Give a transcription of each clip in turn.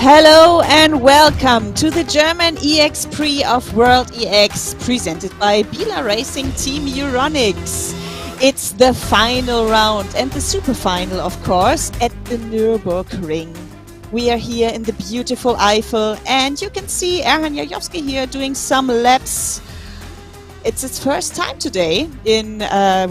Hello and welcome to the German EX Prix of World EX presented by Biela Racing Team EURONICS. It's the final round and the super final, of course, at the Nürburgring. We are here in the beautiful Eifel and you can see Erhan Jajowski here doing some laps. It's his first time today in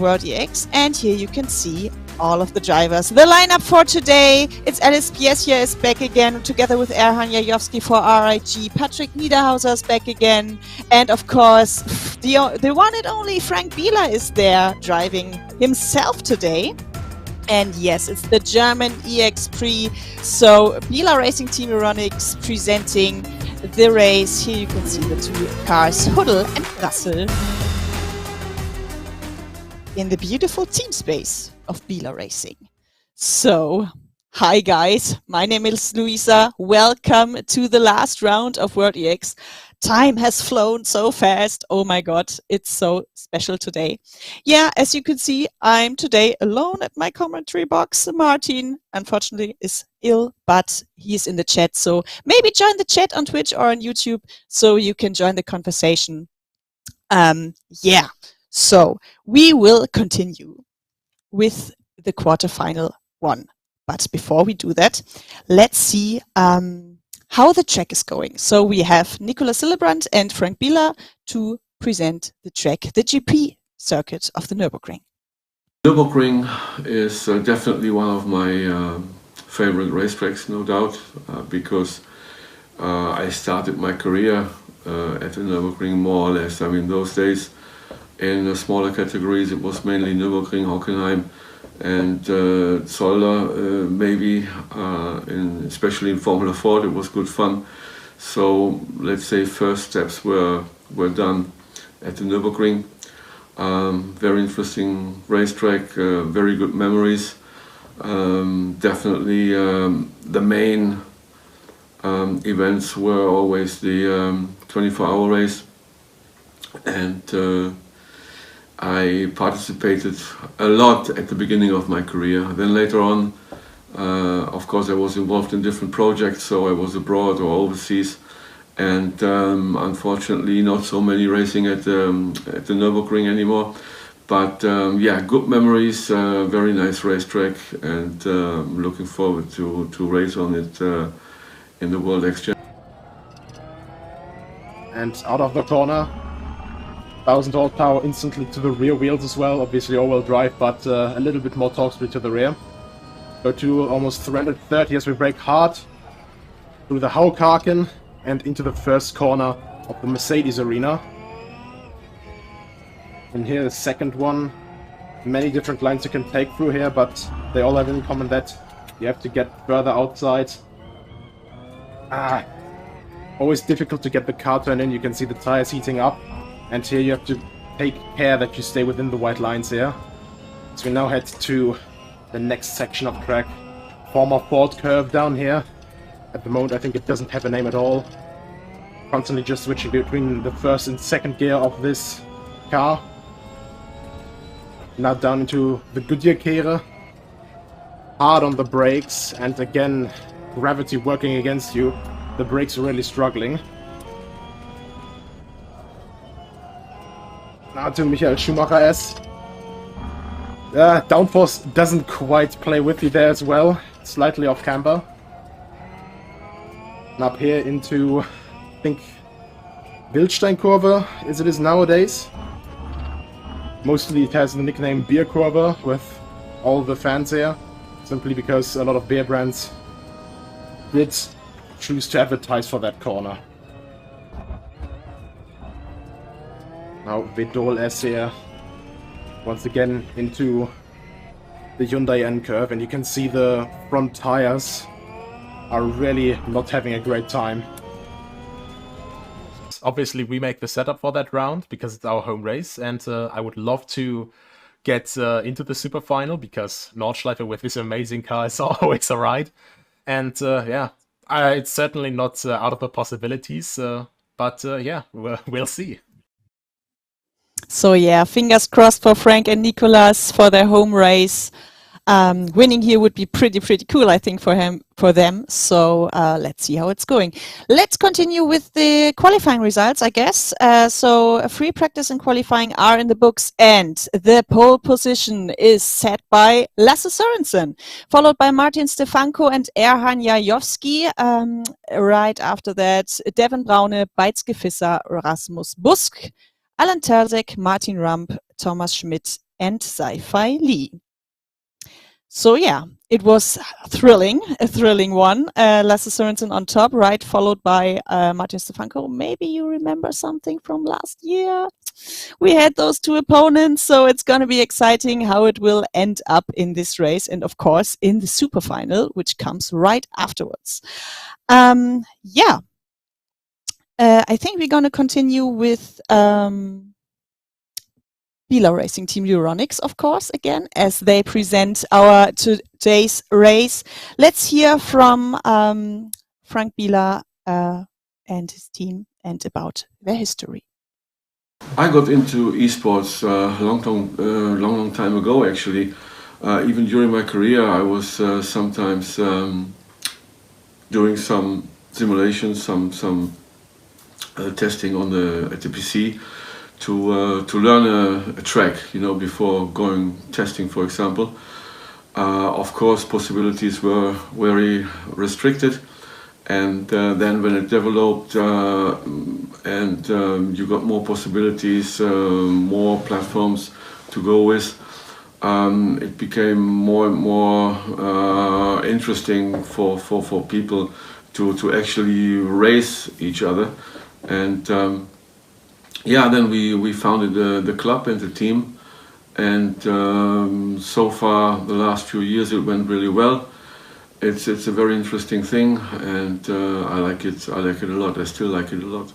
World EX and here you can see all of the drivers. The lineup for today, it's Alice Picariello is back again together with Erhan Jajowski for RIG. Patrick Niederhauser is back again. And of course, the one and only Frank Biela is there driving himself today. And yes, it's the German EX Prix. So Biela Racing Team EURONICS presenting the race. Here you can see the two cars, Huddle and Russell, in the beautiful team space of Biela Racing. So, hi guys, my name is Luisa. Welcome to the last round of World EX. Time has flown so fast. Oh my god, it's so special today. Yeah, as you can see, I'm today alone at my commentary box. Martin, unfortunately, is ill, but he's in the chat. So maybe join the chat on Twitch or on YouTube so you can join the conversation. Yeah, so we will continue with the quarterfinal one. But before we do that, let's see how the track is going. So we have Nicolas Sillebrand and Frank Biela to present the track, the GP circuit of the Nürburgring. Nürburgring is definitely one of my favorite racetracks, no doubt, because I started my career at the Nürburgring more or less. I mean, those days in the smaller categories it was mainly Nürburgring, Hockenheim and Zolder, maybe, especially in Formula Ford, it was good fun. So let's say first steps were done at the Nürburgring. Very interesting racetrack, very good memories. Definitely the main events were always the 24-hour race, and I participated a lot at the beginning of my career. Then later on, of course, I was involved in different projects, so I was abroad or overseas, and unfortunately not so many racing at the Nürburgring anymore. But yeah, good memories, very nice racetrack, and looking forward to race on it in the World X Championship. And out of the corner, 1000 horsepower instantly to the rear wheels as well, obviously all-wheel drive, but a little bit more torque speed to the rear. Go to almost 330 as we brake hard through the Haukarken and into the first corner of the Mercedes arena. And here the second one, many different lines you can take through here, but they all have in common that you have to get further outside. Always difficult to get the car turned in, you can see the tires heating up. And here you have to take care that you stay within the white lines here. So we now head to the next section of track. Former Ford curve down here. At the moment I think it doesn't have a name at all. Constantly just switching between the first and second gear of this car. Now down into the Goodyear Kehre. Hard on the brakes, and again gravity working against you. The brakes are really struggling. Now to Michael Schumacher S. Downforce doesn't quite play with you there as well. Slightly off camber. And up here into, I think, Wildsteinkurve, as it is nowadays. Mostly it has the nickname Beer Kurve with all the fans here. Simply because a lot of beer brands did choose to advertise for that corner. Now Vedol S here, once again into the Hyundai N curve, and you can see the front tires are really not having a great time. Obviously we make the setup for that round because it's our home race, and I would love to get into the super final because Nordschleife with this amazing car is always a ride. And yeah, it's certainly not out of the possibilities, but yeah, we'll see. So yeah, fingers crossed for Frank and Nicolas for their home race. Winning here would be pretty cool, I think, for them. So let's see how it's going. Let's continue with the qualifying results, I guess. So a free practice and qualifying are in the books, and the pole position is set by Lasse Sørensen, followed by Martin Stefanko and Erhan Jajowski. Right after that, Devin Braune, Beitske Visser, Rasmus Busk, Alan Terzek, Martin Rump, Thomas Schmidt, and Saifai Lee. So yeah, it was a thrilling one. Lasse Sørensen on top, right, followed by Martin Stefanko. Maybe you remember something from last year. We had those two opponents, so it's going to be exciting how it will end up in this race, and of course in the super final, which comes right afterwards. Yeah, I think we're going to continue with Biela Racing Team EURONICS, of course, again, as they present our today's race. Let's hear from Frank Biela and his team and about their history. I got into esports a long time ago, actually. Even during my career, I was sometimes doing some simulations, some testing at the PC. To learn a track, before going testing, for example. Of course, possibilities were very restricted, and then when it developed and you got more possibilities, more platforms to go with, it became more and more interesting for people to actually race each other. And yeah, then we founded the club and the team, and so far the last few years it went really well. It's a very interesting thing, and I like it a lot. I still like it a lot.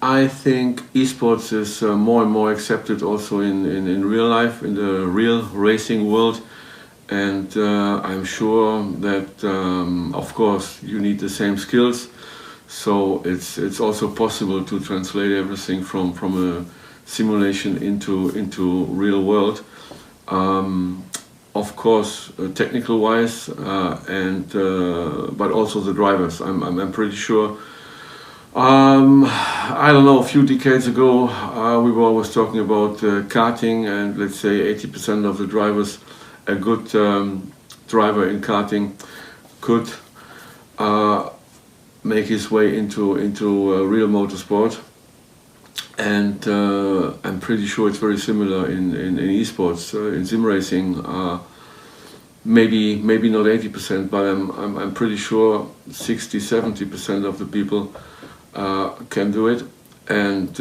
I think esports is more and more accepted also in real life, in the real racing world, and I'm sure that of course you need the same skills. So it's also possible to translate everything from a simulation into real world. Of course, technical wise, and but also the drivers. I'm pretty sure. I don't know. A few decades ago, we were always talking about karting, and let's say 80% of the drivers, a good driver in karting, could make his way into real motorsport, and I'm pretty sure it's very similar in esports, in sim racing. Maybe not 80%, but I'm pretty sure 60-70% of the people can do it, and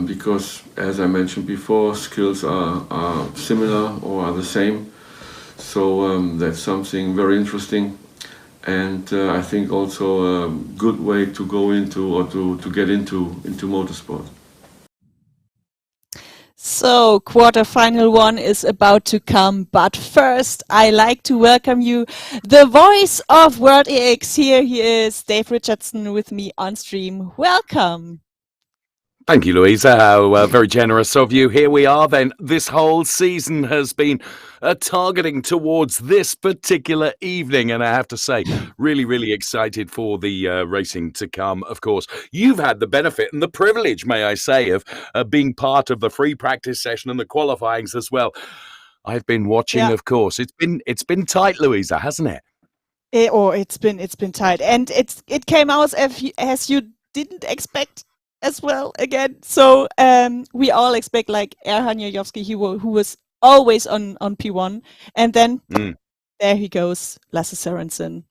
because, as I mentioned before, skills are similar or are the same, so that's something very interesting. And I think also a good way to go into or to get into motorsport. So quarterfinal one is about to come, but first I like to welcome you, the voice of World EX. Here he is, Dave Richardson, with me on stream. Welcome. Thank you, Louisa. How very generous of you. Here we are then. This whole season has been targeting towards this particular evening, and I have to say, really excited for the racing to come, of course. You've had the benefit and the privilege, may I say, of being part of the free practice session and the qualifyings as well. I've been watching, of course. It's been tight, Louisa, hasn't it? It's been tight, and it came out as you didn't expect as well again. So we all expect like Erhan Jajowski, who was always on P1, and then there he goes, Lasse Sørensen,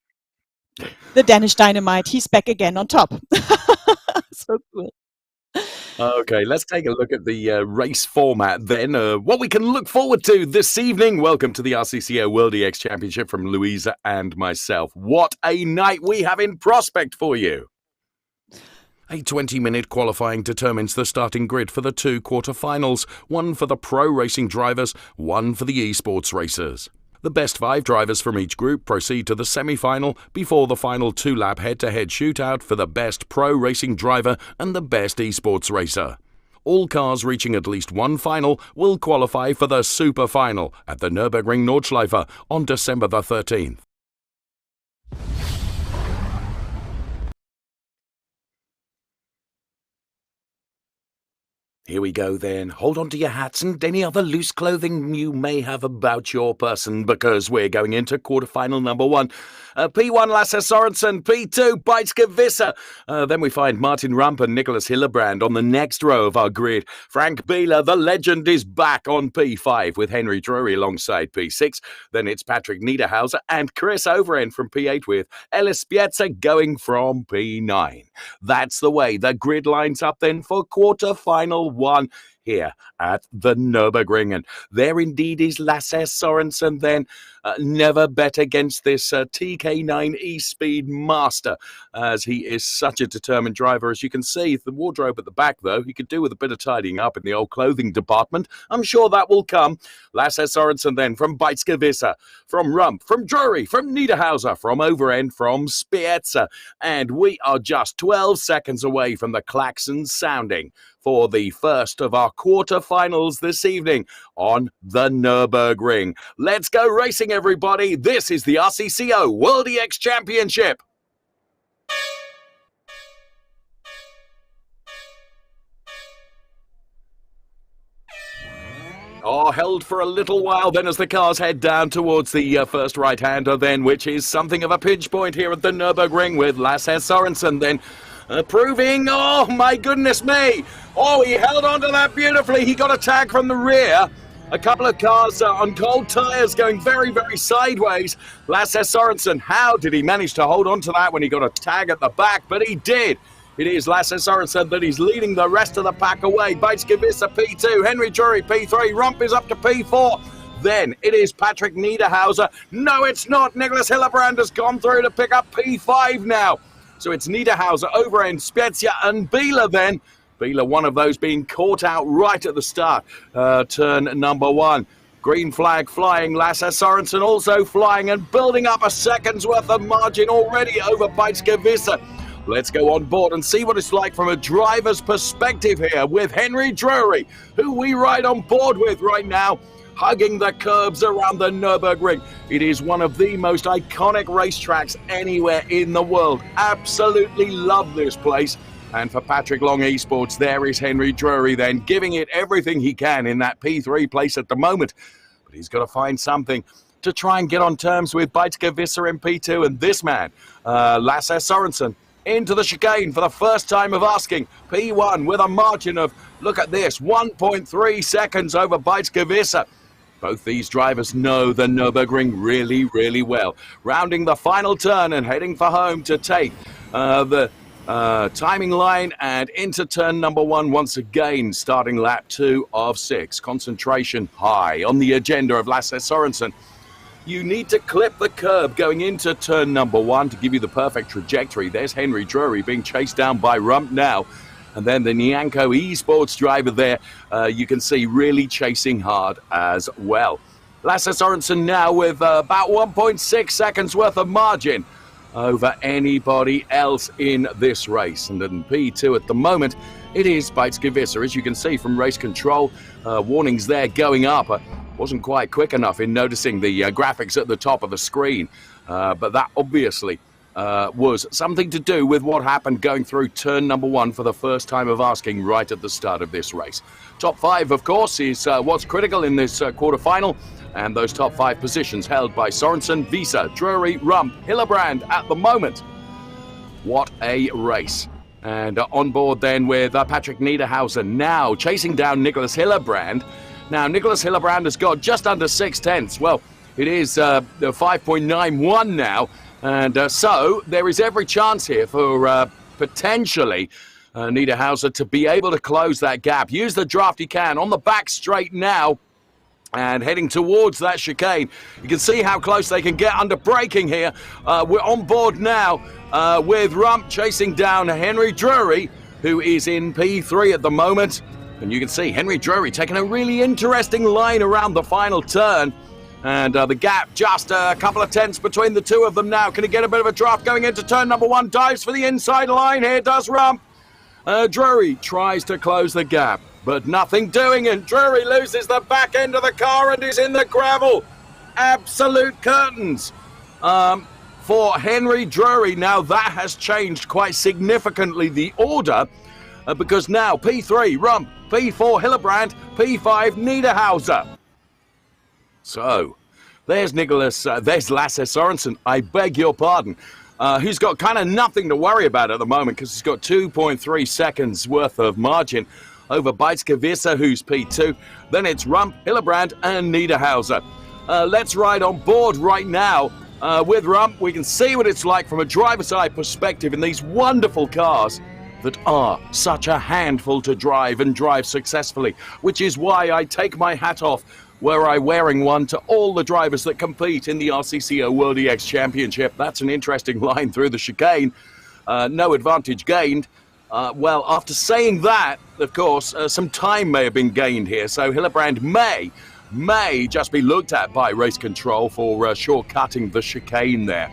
the Danish Dynamite. He's back again on top. So cool. Okay, let's take a look at the race format then. What we can look forward to this evening. Welcome to the RCCO World EX Championship from Louisa and myself. What a night we have in prospect for you. A 20-minute qualifying determines the starting grid for the two quarter-finals, one for the pro racing drivers, one for the esports racers. The best 5 drivers from each group proceed to the semi-final before the final 2-lap head-to-head shootout for the best pro racing driver and the best esports racer. All cars reaching at least one final will qualify for the Super Final at the Nürburgring Nordschleife on December the 13th. Here we go then. Hold on to your hats and any other loose clothing you may have about your person, because we're going into quarterfinal number 1. P1 Lasse Sorensen, P2 Bijtske Visser. Then we find Martin Rump and Nicolas Hillebrand on the next row of our grid. Frank Biela, the legend, is back on P5 with Henry Drury alongside P6. Then it's Patrick Niederhauser and Chris Overend from P8 with Ellis Spiezza going from P9. That's the way the grid lines up then for quarterfinal 1 here at the Nürburgring. And there indeed is Lasse Sorensen then. Never bet against this TK9 E-Speed master, as he is such a determined driver. As you can see, the wardrobe at the back, though, he could do with a bit of tidying up in the old clothing department. I'm sure that will come. Lasse Sorensen then from Bijtske Visser, from Rump, from Drury, from Niederhauser, from Overend, from Spiezza. And we are just 12 seconds away from the klaxon sounding for the first of our quarterfinals this evening on the Nürburgring. Let's go racing, everybody. This is the RCCO World EX Championship. Held for a little while then as the cars head down towards the first right-hander then, which is something of a pinch point here at the Nürburgring with Lasse Sorensen then proving, oh my goodness me, he held on to that beautifully. He got a tag from the rear. A couple of cars on cold tyres going very, very sideways. Lasse Sorensen, how did he manage to hold on to that when he got a tag at the back? But he did. It is Lasse Sorensen that he's leading the rest of the pack away. Bijtske Visser P2, Henry Drury P3, Rump is up to P4. Then it is Patrick Niederhauser. No, it's not. Nicolas Hillebrand has gone through to pick up P5 now. So it's Niederhauser, Overend, Spiezza and Biela then. Biela, one of those being caught out right at the start. Turn number 1. Green flag flying. Lasse Sorensen also flying and building up a second's worth of margin already over Bijtske Visser. Let's go on board and see what it's like from a driver's perspective here with Henry Drury, who we ride on board with right now, hugging the curbs around the Nürburgring. It is one of the most iconic racetracks anywhere in the world. Absolutely love this place. And for Patrick Long Esports, there is Henry Drury then, giving it everything he can in that P3 place at the moment. But he's got to find something to try and get on terms with Bijtske Visser in P2. And this man, Lasse Sorensen, into the chicane for the first time of asking. P1 with a margin of, look at this, 1.3 seconds over Bijtske Visser. Both these drivers know the Nürburgring really, really well. Rounding the final turn and heading for home to take the timing line and into turn number 1 once again, starting lap 2 of 6. Concentration high on the agenda of Lasse Sorensen. You need to clip the curb going into turn number 1 to give you the perfect trajectory. There's Henry Drury being chased down by Rump now. And then the NIANCO Esports driver there, you can see really chasing hard as well. Lasse Sorensen now with about 1.6 seconds worth of margin over anybody else in this race. And in P2 at the moment, it is Bijtske Visser. As you can see from race control, warnings there going up. Wasn't quite quick enough in noticing the graphics at the top of the screen. But that obviously was something to do with what happened going through turn number 1 for the first time of asking right at the start of this race. Top 5, of course, is what's critical in this quarterfinal. And those top 5 positions held by Sorensen, Visser, Drury, Rump, Hillebrand at the moment. What a race. And on board then with Patrick Niederhauser now chasing down Nicolas Hillebrand. Now, Nicolas Hillebrand has got just under 6/10. Well, it is 5.91 now. And so there is every chance here for potentially Niederhauser to be able to close that gap. Use the draft he can on the back straight now. And heading towards that chicane. You can see how close they can get under braking here. We're on board now with Rump chasing down Henry Drury, who is in P3 at the moment. And you can see Henry Drury taking a really interesting line around the final turn. And the gap just a couple of tenths between the two of them now. Can he get a bit of a draft going into turn number 1? Dives for the inside line. Here does Rump. Drury tries to close the gap. but nothing doing, and Drury loses the back end of the car and is in the gravel. Absolute curtains for Henry Drury. Now that has changed quite significantly the order, because now P3 Rump, P4 Hillebrand, P5 Niederhauser. So there's there's Lasse Sorensen, I beg your pardon, who's got kind of nothing to worry about at the moment because he's got 2.3 seconds worth of margin over Beitske-Visser, who's P2. Then it's Rump, Hillebrand and Niederhauser. Let's ride on board right now with Rump. We can see what it's like from a driver's eye perspective in these wonderful cars that are such a handful to drive and drive successfully, which is why I take my hat off, were I wearing one, to all the drivers that compete in the RCCO World EX Championship. That's an interesting line through the chicane. No advantage gained. Well, after saying that, of course, some time may have been gained here, so Hillebrand may just be looked at by race control for shortcutting the chicane there.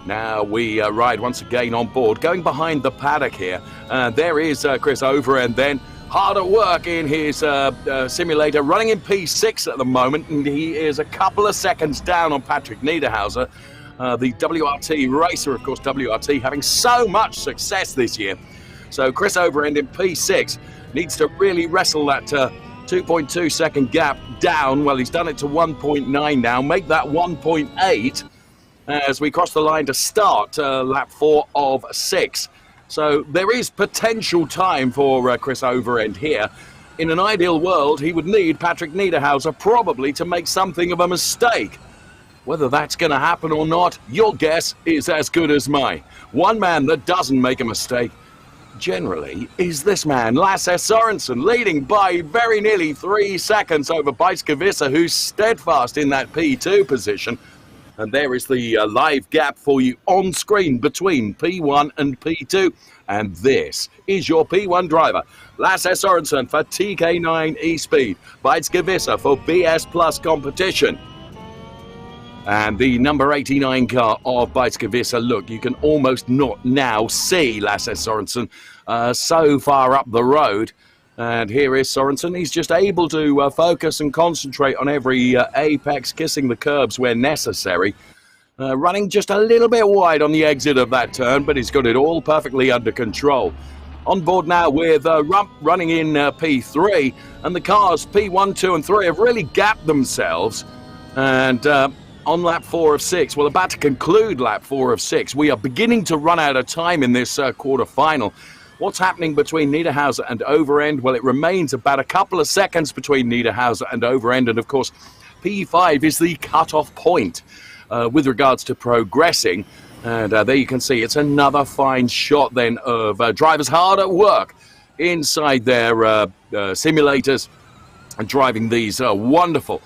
Now we ride once again on board, going behind the paddock here. There is Chris Overend then, hard at work in his simulator, running in P6 at the moment, and he is a couple of seconds down on Patrick Niederhauser, the WRT racer, of course, WRT having so much success this year. So Chris Overend in P6 needs to really wrestle that 2.2 second gap down. Well, he's done it to 1.9 now, make that 1.8 as we cross the line to start lap 4 of 6. So there is potential time for Chris Overend here. In an ideal world, he would need Patrick Niederhauser probably to make something of a mistake. Whether that's going to happen or not, your guess is as good as mine. One man that doesn't make a mistake generally is this man, Lasse Sorensen, leading by very nearly 3 seconds over Beitske-Visser, who's steadfast in that P2 position. And there is the live gap for you on screen between P1 and P2. And this is your P1 driver, Lasse Sorensen for TK9 eSpeed, Beitske-Visser for BS Plus competition. And the number 89 car of Beitske-Visser, look, you can almost not now see Lasse Sorensen so far up the road. And here is Sorensen. He's just able to focus and concentrate on every apex, kissing the curbs where necessary. Running just a little bit wide on the exit of that turn, but he's got it all perfectly under control. On board now with Rump running in P3, and the cars P1, 2 and 3 have really gapped themselves. And on lap 4 of 6, well, about to conclude lap 4 of 6, we are beginning to run out of time in this quarter-final. What's happening between Niederhauser and Overend? Well, it remains about a couple of seconds between Niederhauser and Overend, and of course, P5 is the cut-off point with regards to progressing. And there you can see it's another fine shot then of drivers hard at work inside their simulators and driving these wonderful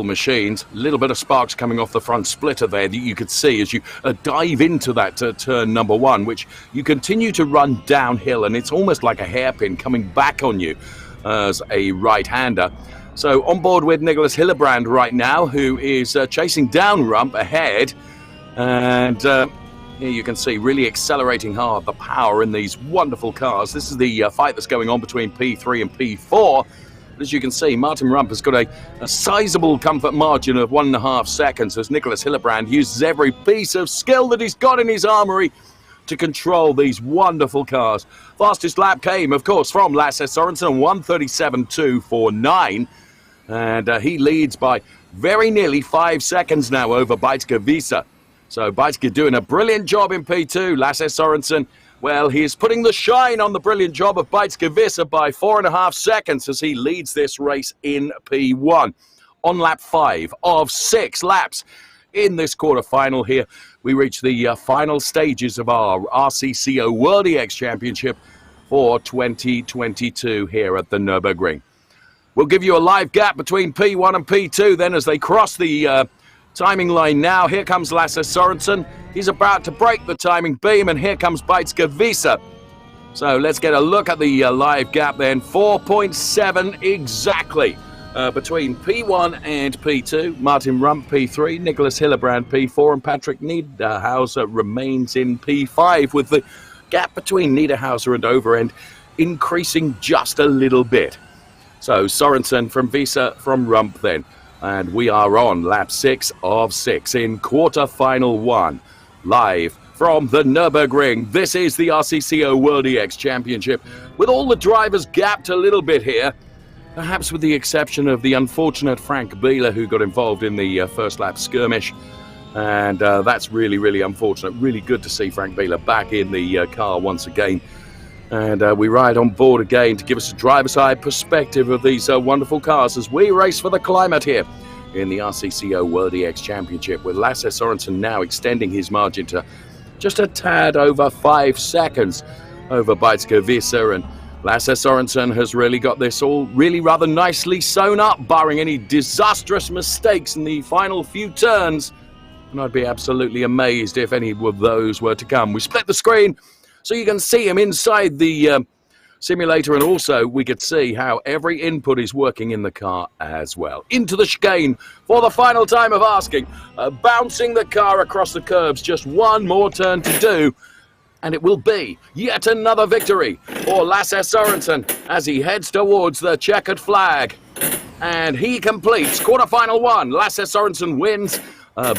machines. A little bit of sparks coming off the front splitter there that you could see as you dive into that turn number 1, which you continue to run downhill, and it's almost like a hairpin coming back on you as a right-hander. So on board with Nicolas Hillebrand right now, who is chasing down Rump ahead, and here you can see really accelerating hard the power in these wonderful cars. This is the fight that's going on between P3 and P4. As you can see, Martin Rump has got a sizable comfort margin of 1.5 seconds as Nicolas Hillebrand uses every piece of skill that he's got in his armory to control these wonderful cars. Fastest lap came, of course, from Lasse Sorensen, 1:37.249. And he leads by very nearly 5 seconds now over Beitske-Visser. So Beitske doing a brilliant job in P2. Lasse Sorensen, well, he's putting the shine on the brilliant job of Beitske-Visser by 4.5 seconds as he leads this race in P1. On lap 5 of 6 laps in this quarter-final here, we reach the final stages of our RCCO World EX Championship for 2022 here at the Nürburgring. We'll give you a live gap between P1 and P2 then as they cross the timing line now. Here comes Lasse Sorensen. He's about to break the timing beam, and here comes Beitske-Visser. So let's get a look at the live gap then. 4.7 exactly between P1 and P2. Martin Rump P3, Nicolas Hillebrand P4, and Patrick Niederhauser remains in P5, with the gap between Niederhauser and Overend increasing just a little bit. So Sorensen from Vosse from Rump then. And we are on lap 6 of 6 in quarter-final 1. Live from the Nürburgring. This is the RCCO World EX Championship with all the drivers gapped a little bit here. Perhaps with the exception of the unfortunate Frank Biela, who got involved in the first lap skirmish. And that's really, really unfortunate. Really good to see Frank Biela back in the car once again. And we ride on board again to give us a driver's eye perspective of these wonderful cars as we race for the climate here in the RCCO World EX Championship, with Lasse Sorensen now extending his margin to just a tad over 5 seconds over Beitske Vosse. And Lasse Sorensen has really got this all really rather nicely sewn up, barring any disastrous mistakes in the final few turns. And I'd be absolutely amazed if any of those were to come. We split the screen so you can see him inside the simulator, and also we could see how every input is working in the car as well. Into the chicane for the final time of asking, bouncing the car across the curbs. Just one more turn to do, and it will be yet another victory for Lasse Sorensen as he heads towards the checkered flag. And he completes quarterfinal 1. Lasse Sorensen wins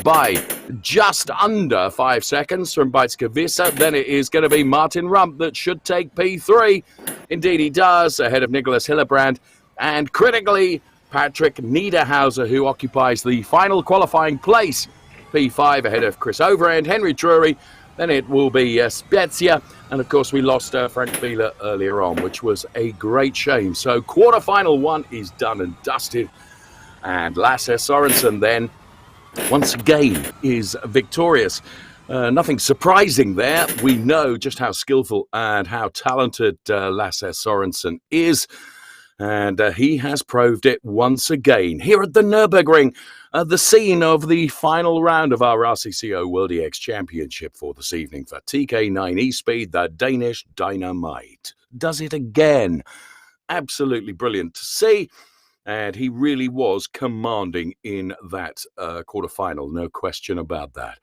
by just under 5 seconds from Beitske Vosse. Then it is going to be Martin Rump that should take P3. Indeed he does, ahead of Nicolas Hillebrand. And critically, Patrick Niederhauser, who occupies the final qualifying place. P5 ahead of Chris Overend, Henry Drury. Then it will be Spezia. And of course we lost Frank Biela earlier on, which was a great shame. So quarterfinal 1 is done and dusted. And Lasse Sorensen then once again is victorious. Nothing surprising there. We know just how skillful and how talented Lasse Sorensen is. And he has proved it once again here at the Nürburgring, the scene of the final round of our RCCO World EX Championship for this evening for TK9 E-Speed. The Danish Dynamite does it again. Absolutely brilliant to see. And he really was commanding in that quarterfinal, no question about that.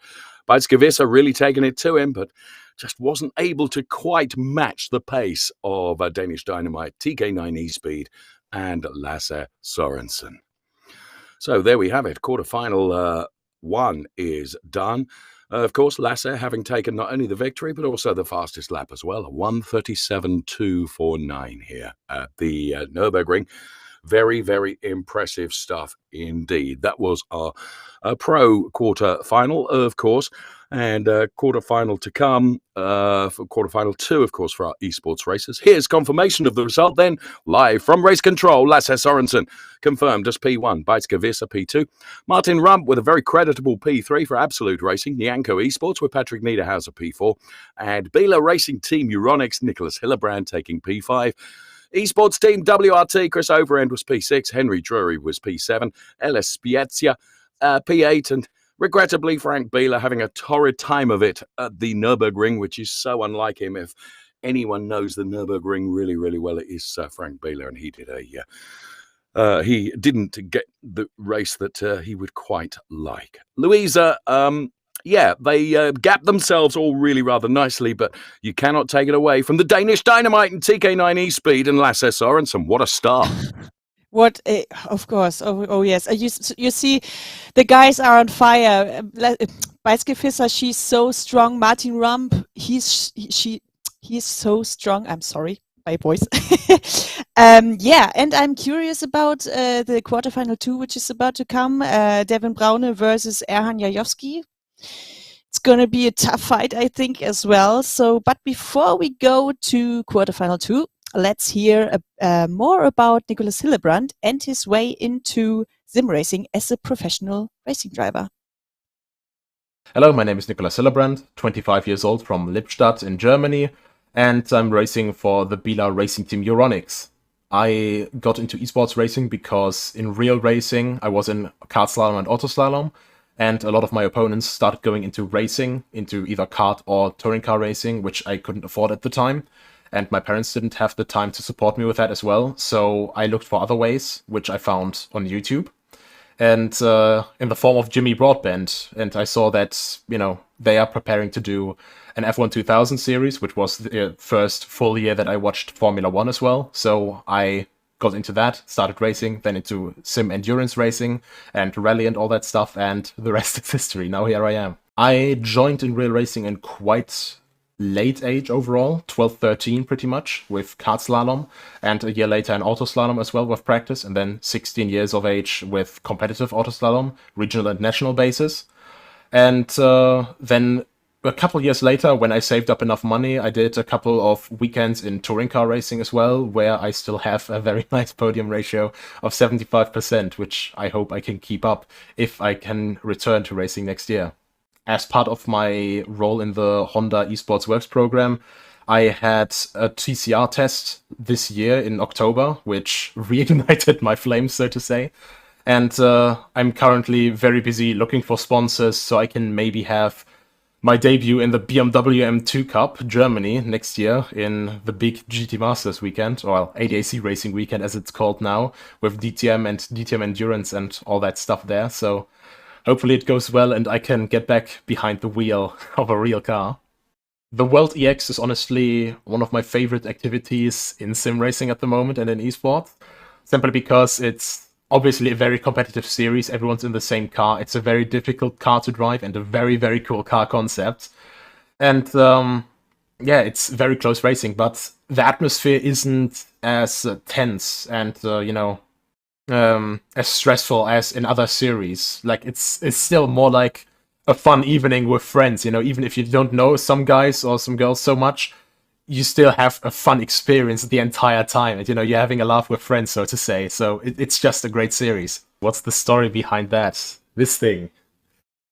Beitske Vosse really taking it to him, but just wasn't able to quite match the pace of Danish Dynamite, TK9 E-Speed, and Lasse Sorensen. So there we have it. Quarterfinal 1 is done. Of course, Lasse having taken not only the victory, but also the fastest lap as well, a 1:37.249 here at the Nürburgring. Very, very impressive stuff indeed. That was our pro quarter-final, of course, and quarter-final to come for quarter-final 2, of course, for our esports races. Here's confirmation of the result then, live from race control. Lasse Sorensen confirmed as P1, Beitske Vosse P2. Martin Rump with a very creditable P3 for Absolute Racing, NIANCO Esports with Patrick Niederhauser P4, and Biela Racing Team EURONICS, Nicolas Hillebrand taking P5. Esports team WRT, Chris Overend was P6, Henry Drury was P7, Ellis Spezia P8, and regrettably Frank Biela having a torrid time of it at the Nürburgring, which is so unlike him. If anyone knows the Nürburgring really, really well, it is Frank Biela, and he did he didn't get the race that he would quite like. Louisa, yeah, they gap themselves all really rather nicely, but you cannot take it away from the Danish Dynamite and TK9 E-Speed and Lasse Sorensen. What a start. What, of course. Oh yes. You see, the guys are on fire. Beitske Vosse, she's so strong. Martin Rump, he's so strong. I'm sorry, my voice. Yeah, and I'm curious about the quarterfinal 2, which is about to come. Devin Braune versus Erhan Jajowski. It's going to be a tough fight, I think, as well. So, but before we go to quarterfinal 2, let's hear more about Nicolas Hillebrand and his way into sim racing as a professional racing driver. Hello, my name is Nicolas Hillebrand, 25 years old from Lippstadt in Germany, and I'm racing for the Biela Racing Team EURONICS. I got into esports racing because in real racing I was in kart slalom and auto slalom, and a lot of my opponents started going into racing, into either kart or touring car racing, which I couldn't afford at the time. And my parents didn't have the time to support me with that as well. So I looked for other ways, which I found on YouTube. and in the form of Jimmy Broadbent. And I saw that, they are preparing to do an F1 2000 series, which was the first full year that I watched Formula One as well. So I got into that, started racing, then into sim endurance racing and rally and all that stuff, and the rest is history. Now here I am. I joined in real racing in quite late age overall, 12, 13 pretty much, with kart slalom, and a year later in auto slalom as well with practice, and then 16 years of age with competitive auto slalom, regional and national basis. And then a couple years later, when I saved up enough money, I did a couple of weekends in touring car racing as well, where I still have a very nice podium ratio of 75%, which I hope I can keep up if I can return to racing next year. As part of my role in the Honda Esports Works program, I had a TCR test this year in October, which reignited my flames, so to say. And I'm currently very busy looking for sponsors so I can maybe have my debut in the BMW M2 Cup Germany next year in the big GT Masters weekend, or ADAC Racing weekend as it's called now, with DTM and DTM Endurance and all that stuff there. So hopefully it goes well and I can get back behind the wheel of a real car. The World EX is honestly one of my favorite activities in sim racing at the moment and in esports, simply because it's obviously a very competitive series. Everyone's in the same car. It's a very difficult car to drive and a very, very cool car concept. And it's very close racing, but the atmosphere isn't as tense and, as stressful as in other series. Like, it's still more like a fun evening with friends, even if you don't know some guys or some girls so much, you still have a fun experience the entire time. And, you're having a laugh with friends, so to say. So it's just a great series. What's the story behind that? This thing.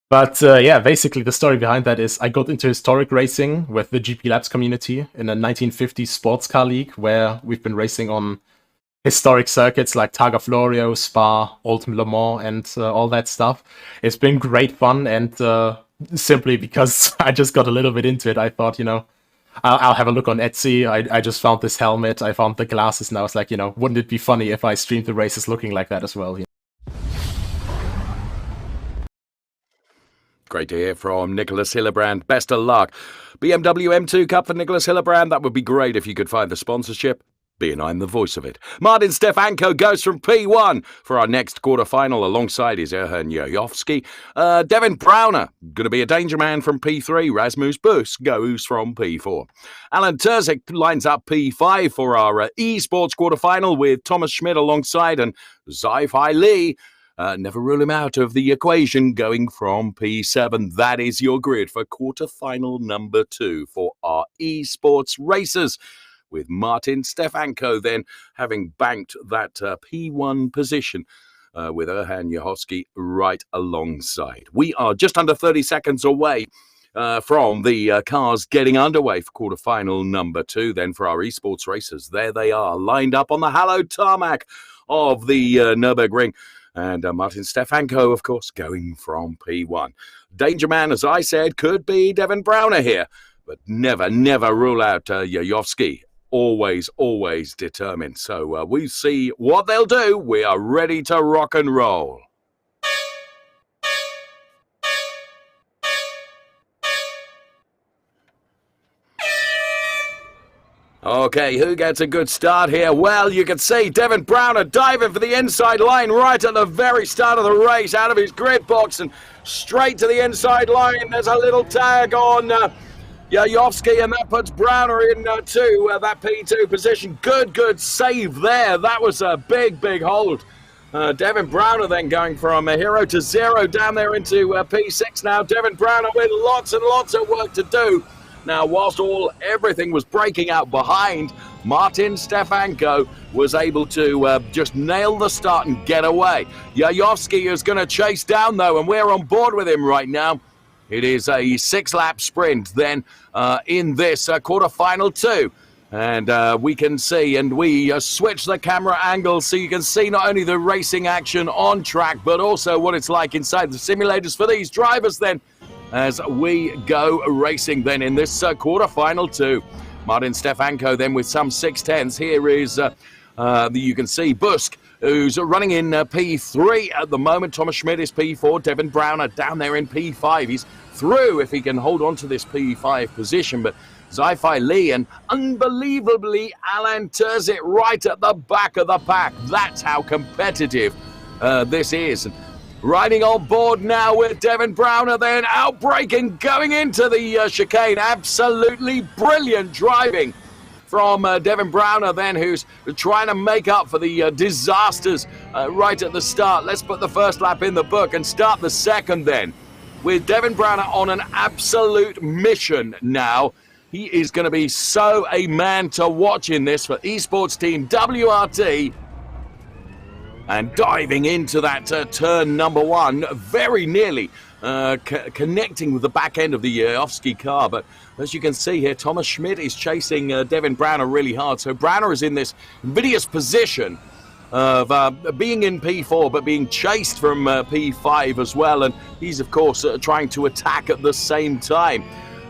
But basically the story behind that is I got into historic racing with the GP Labs community in a 1950s sports car league where we've been racing on historic circuits like Targa Florio, Spa, Old Le Mans, and all that stuff. It's been great fun, and simply because I just got a little bit into it, I thought, I'll have a look on Etsy. I just found this helmet. I found the glasses, and I was like, wouldn't it be funny if I streamed the races looking like that as well? Great to hear from Nicholas Hillebrand. Best of luck. BMW M2 Cup for Nicholas Hillebrand. That would be great if you could find the sponsorship. Being I'm the voice of it. Martin Stefanko goes from P1 for our next quarterfinal alongside his Erhan Yoyovsky. Devin Browner, going to be a danger man from P3. Rasmus Busk goes from P4. Alan Terzic lines up P5 for our esports quarterfinal with Thomas Schmidt alongside, and Zai-Fi Lee. Never rule him out of the equation, going from P7. That is your grid for quarterfinal number 2 for our esports races, with Martin Stefanko then having banked that P1 position with Erhan Yohovsky right alongside. We are just under 30 seconds away from the cars getting underway for quarterfinal number 2. Then for our esports racers, there they are, lined up on the hallowed tarmac of the Nürburgring. And Martin Stefanko, of course, going from P1. Danger man, as I said, could be Devin Browner here, but never rule out Yoyovsky. Always determined. So we see what they'll do. We are ready to rock and roll. Okay, who gets a good start here? Well, you can see Devin Browner diving for the inside line right at the very start of the race, out of his grid box and straight to the inside line. There's a little tag on Yoyovsky, and that puts Browner in that P2 position. Good save there. That was a big hold. Devin Browner then going from a 0 to 0 down there into P6 now. Devin Browner with lots and lots of work to do. Now, whilst everything was breaking out behind, Martin Stefanko was able to just nail the start and get away. Yoyovsky is going to chase down, though, and we're on board with him right now. It is a 6-lap sprint then in this quarterfinal 2. And we can see, and we switch the camera angle so you can see not only the racing action on track, but also what it's like inside the simulators for these drivers then, as we go racing then in this quarterfinal 2. Martin Stefanko then with some 6/10s. Here is, you can see Busk who's running in P3 at the moment. Thomas Schmidt is P4. Devin Browner down there in P5. He's through if he can hold on to this P5 position, but Zai-Fai Lee and unbelievably Alain Terzic right at the back of the pack. That's how competitive this is. And riding on board now with Devin Browner, then outbraking, going into the chicane. Absolutely brilliant driving from Devin Browner then, who's trying to make up for the disasters right at the start. Let's put the first lap in the book and start the second then, with Devin Browner on an absolute mission now. He is going to be so a man to watch in this for Esports Team WRT. And diving into that turn number one, very nearly connecting with the back end of the Jojowski car. But as you can see here, Thomas Schmidt is chasing Devin Browner really hard. So Browner is in this invidious position of being in P4, but being chased from P5 as well. And he's, of course, trying to attack at the same time.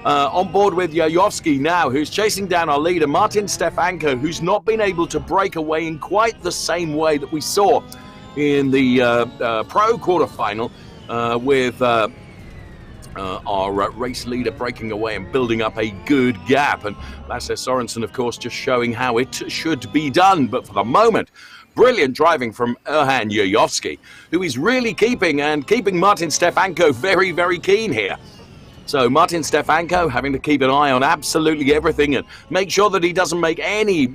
On board with Jojowski now, who's chasing down our leader, Martin Stefanko, who's not been able to break away in quite the same way that we saw in the pro quarterfinal with our race leader breaking away and building up a good gap. And Lasse Sorensen, of course, just showing how it should be done. But for the moment, brilliant driving from Erhan Jojowski, who is really keeping Martin Stefanko very, very keen here. So Martin Stefanko having to keep an eye on absolutely everything and make sure that he doesn't make any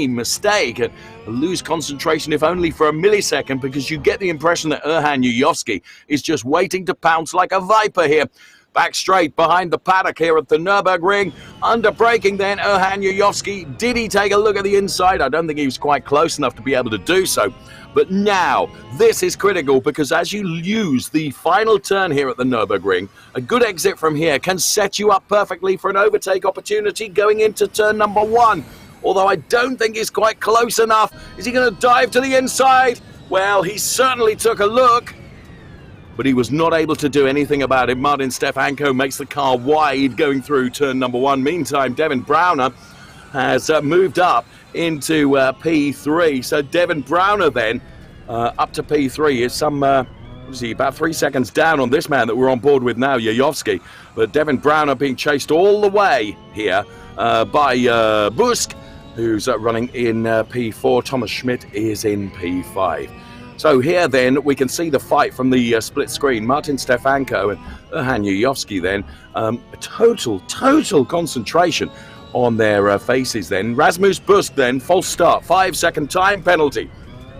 mistake and lose concentration, if only for a millisecond, because you get the impression that Erhan Jojowski is just waiting to pounce like a viper here. Back straight behind the paddock here at the Nürburgring. Under braking then, Erhan Jojowski. Did he take a look at the inside? I don't think he was quite close enough to be able to do so. But now, this is critical, because as you use the final turn here at the Nürburgring, a good exit from here can set you up perfectly for an overtake opportunity going into turn number one. Although I don't think he's quite close enough. Is he going to dive to the inside? Well, he certainly took a look, but he was not able to do anything about it. Martin Stefanko makes the car wide going through turn number one. Meantime, Devin Browner has moved up into P3. So Devin Browner then up to P3 is some, about 3 seconds down on this man that we're on board with now, Jojowski. But Devin Browner being chased all the way here by Busk, who's running in P4. Thomas Schmidt is in P5. So here then we can see the fight from the split screen. Martin Stefanko and Erhan Jojowski then, total concentration on their faces then. Rasmus Busk then, false start, 5-second time penalty.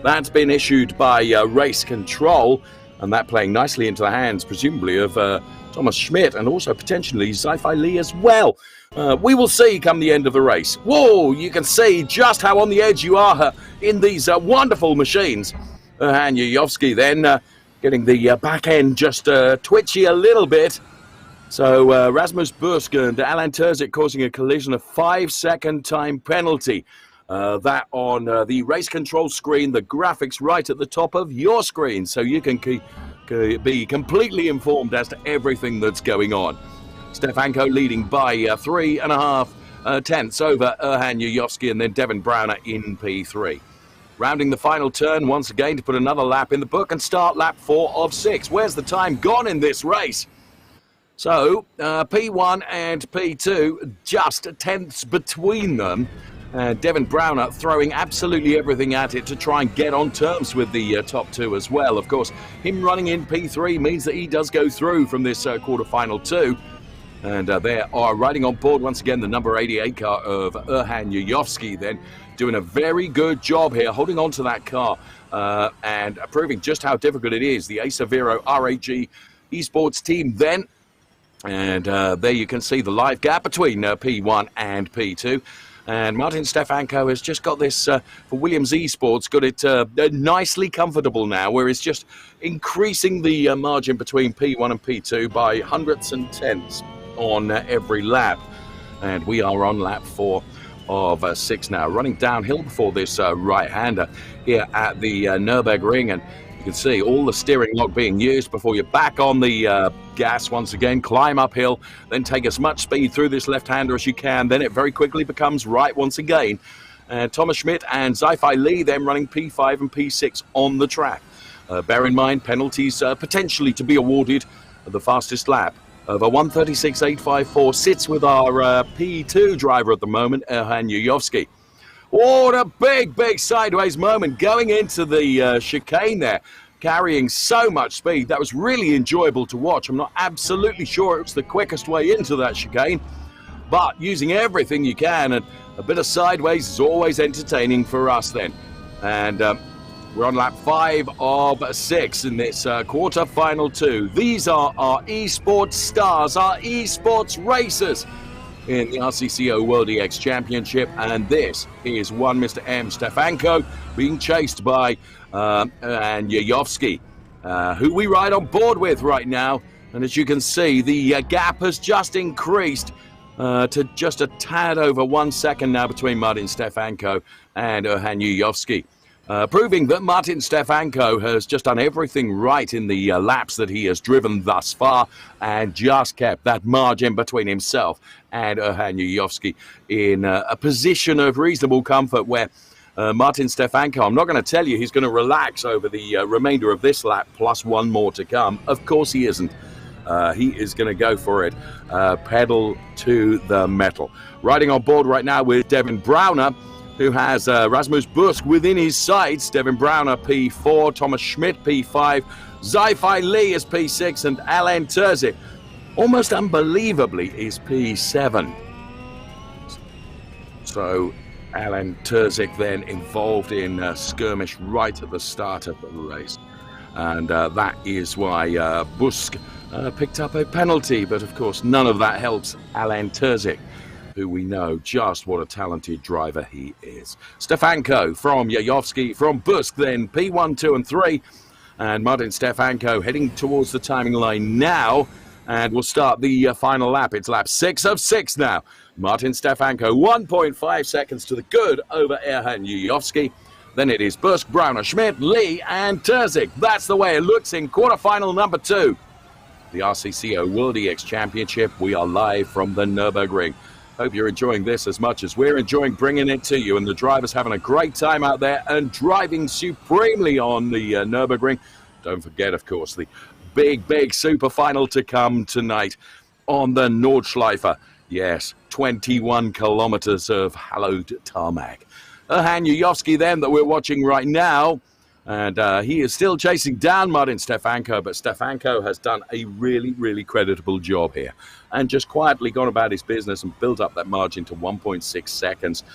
That's been issued by race control, and that playing nicely into the hands, presumably, of Thomas Schmidt and also potentially Zai-Fai Lee as well. We will see come the end of the race. Whoa, you can see just how on the edge you are in these wonderful machines. Erhan Jojowski then getting the back end just twitchy a little bit. So Rasmus Busk and Alain Terzic causing a collision, of 5-second time penalty. That on the race control screen, the graphics right at the top of your screen, so you can be completely informed as to everything that's going on. Stefanko leading by 3.5 tenths over Erhan Jojowski, and then Devin Browner in P3. Rounding the final turn once again to put another lap in the book and start lap 4 of 6. Where's the time gone in this race? So P1 and P2, just tenths between them. Devin Browner throwing absolutely everything at it to try and get on terms with the top two as well. Of course, him running in P3 means that he does go through from this quarterfinal too. And they are riding on board once again the number 88 car of Erhan Jojowski, then doing a very good job here, holding on to that car and proving just how difficult it is. The Acer Vero RAG Esports team then. And there you can see the live gap between P1 and P2. And Martin Stefanko has just got this, for Williams Esports, got it nicely comfortable now, where it's just increasing the margin between P1 and P2 by hundredths and tenths on every lap. And we are on lap 4 of 6 now, running downhill before this right-hander here at the Nürburgring. And you can see all the steering lock being used before you're back on the gas once again, climb uphill, then take as much speed through this left-hander as you can. Then it very quickly becomes right once again. and Thomas Schmidt and Zai-Fai Li then running P5 and P6 on the track. Bear in mind, penalties potentially to be awarded. The fastest lap of a 1:36.854 sits with our P2 driver at the moment, Erhan Yuyovsky. What a big sideways moment going into the chicane there, carrying so much speed. That was really enjoyable to watch. I'm not absolutely sure it was the quickest way into that chicane, but using everything you can, and a bit of sideways is always entertaining for us then. And we're on lap 5 of 6 in this quarter-final 2. These are our esports stars, our esports racers in the RCCO World EX Championship, and this is one Mr. M. Stefanko being chased by Yuyovsky, who we ride on board with right now. And as you can see, the gap has just increased to just a tad over 1 second now between Martin Stefanko and Erhan Yuyovsky. Proving that Martin Stefanko has just done everything right in the laps that he has driven thus far, and just kept that margin between himself and Erhan Yuyovsky in a position of reasonable comfort, where Martin Stefanko, I'm not going to tell you he's going to relax over the remainder of this lap plus one more to come. Of course he isn't. He is going to go for it, pedal to the metal. Riding on board right now with Devin Browner, who has Rasmus Busk within his sights. Devin Browner P4, Thomas Schmidt P5, Zai-Fai Li is P6, and Alain Terzic, almost unbelievably, is P7. So Alain Terzic then involved in a skirmish right at the start of the race. And that is why Busk picked up a penalty. But of course, none of that helps Alain Terzic, who we know just what a talented driver he is. Stefanko from Yuyovsky, from Busk then P1, 2 and 3. And Martin Stefanko heading towards the timing line now. And we'll start the final lap. It's lap 6 of 6 now. Martin Stefanko 1.5 seconds to the good over Erhan Yuyovsky. Then it is Busk, Browner, Schmidt, Lee and Terzic. That's the way it looks in quarterfinal number 2. The RCCO World EX Championship. We are live from the Nürburgring. Hope you're enjoying this as much as we're enjoying bringing it to you, and the drivers having a great time out there and driving supremely on the Nürburgring. Don't forget, of course, the big super final to come tonight on the Nordschleife. Yes, 21 kilometers of hallowed tarmac. Erhan Yuyovsky then that we're watching right now, and he is still chasing down Martin Stefanko, but Stefanko has done a really creditable job here and just quietly gone about his business and built up that margin to 1.6 seconds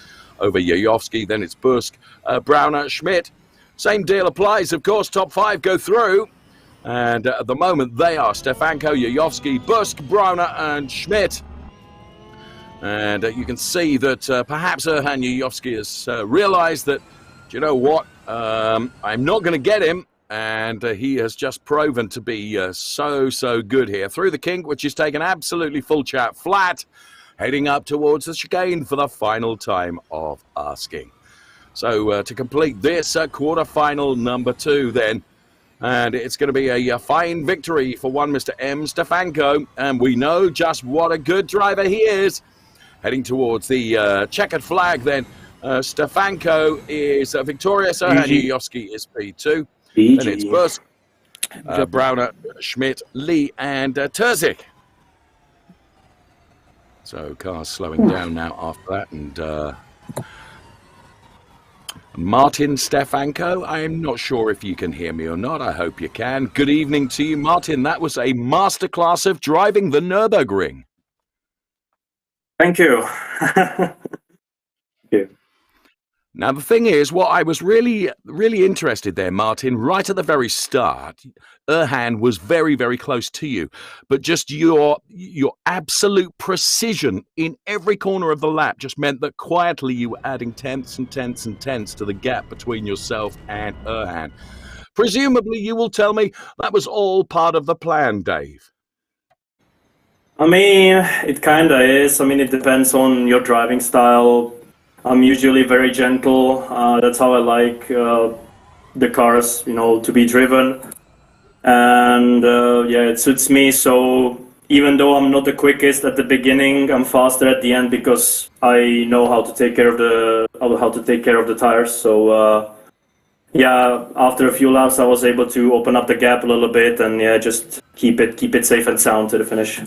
over Yuyovsky. Then it's Busk, Browner, Schmidt. Same deal applies, of course. Top 5 go through, and at the moment they are Stefanko, Yuyovsky, Busk, Browner and Schmidt. And you can see that perhaps Erhan Yuyovsky has realized that, do you know what, I'm not going to get him. And he has just proven to be so good here. Through the kink, which is taken absolutely full chat flat, heading up towards the chicane for the final time of asking. So to complete this quarterfinal number 2 then, and it's going to be a fine victory for one Mr. M. Stefanko, and we know just what a good driver he is. Heading towards the checkered flag then, Stefanko is victorious, Erhan Yuyovsky is P2. Then it's Busk, Browner, Schmidt, Lee and Terzic. So cars slowing down now after that, and Martin Stefanko, I'm not sure if you can hear me or not. I hope you can. Good evening to you, Martin. That was a masterclass of driving the Nürburgring. Thank you. Thank you. Now, the thing is, what I was really interested there, Martin, right at the very start, Erhan was very close to you, but just your absolute precision in every corner of the lap just meant that quietly you were adding tenths and tenths and tenths to the gap between yourself and Erhan. Presumably, you will tell me that was all part of the plan, Dave. I mean, it kind of is. I mean, it depends on your driving style. I'm usually very gentle. That's how I like the cars, to be driven. And yeah, it suits me. So even though I'm not the quickest at the beginning, I'm faster at the end because I know how to take care of the tires. So yeah, after a few laps, I was able to open up the gap a little bit and just keep it safe and sound to the finish.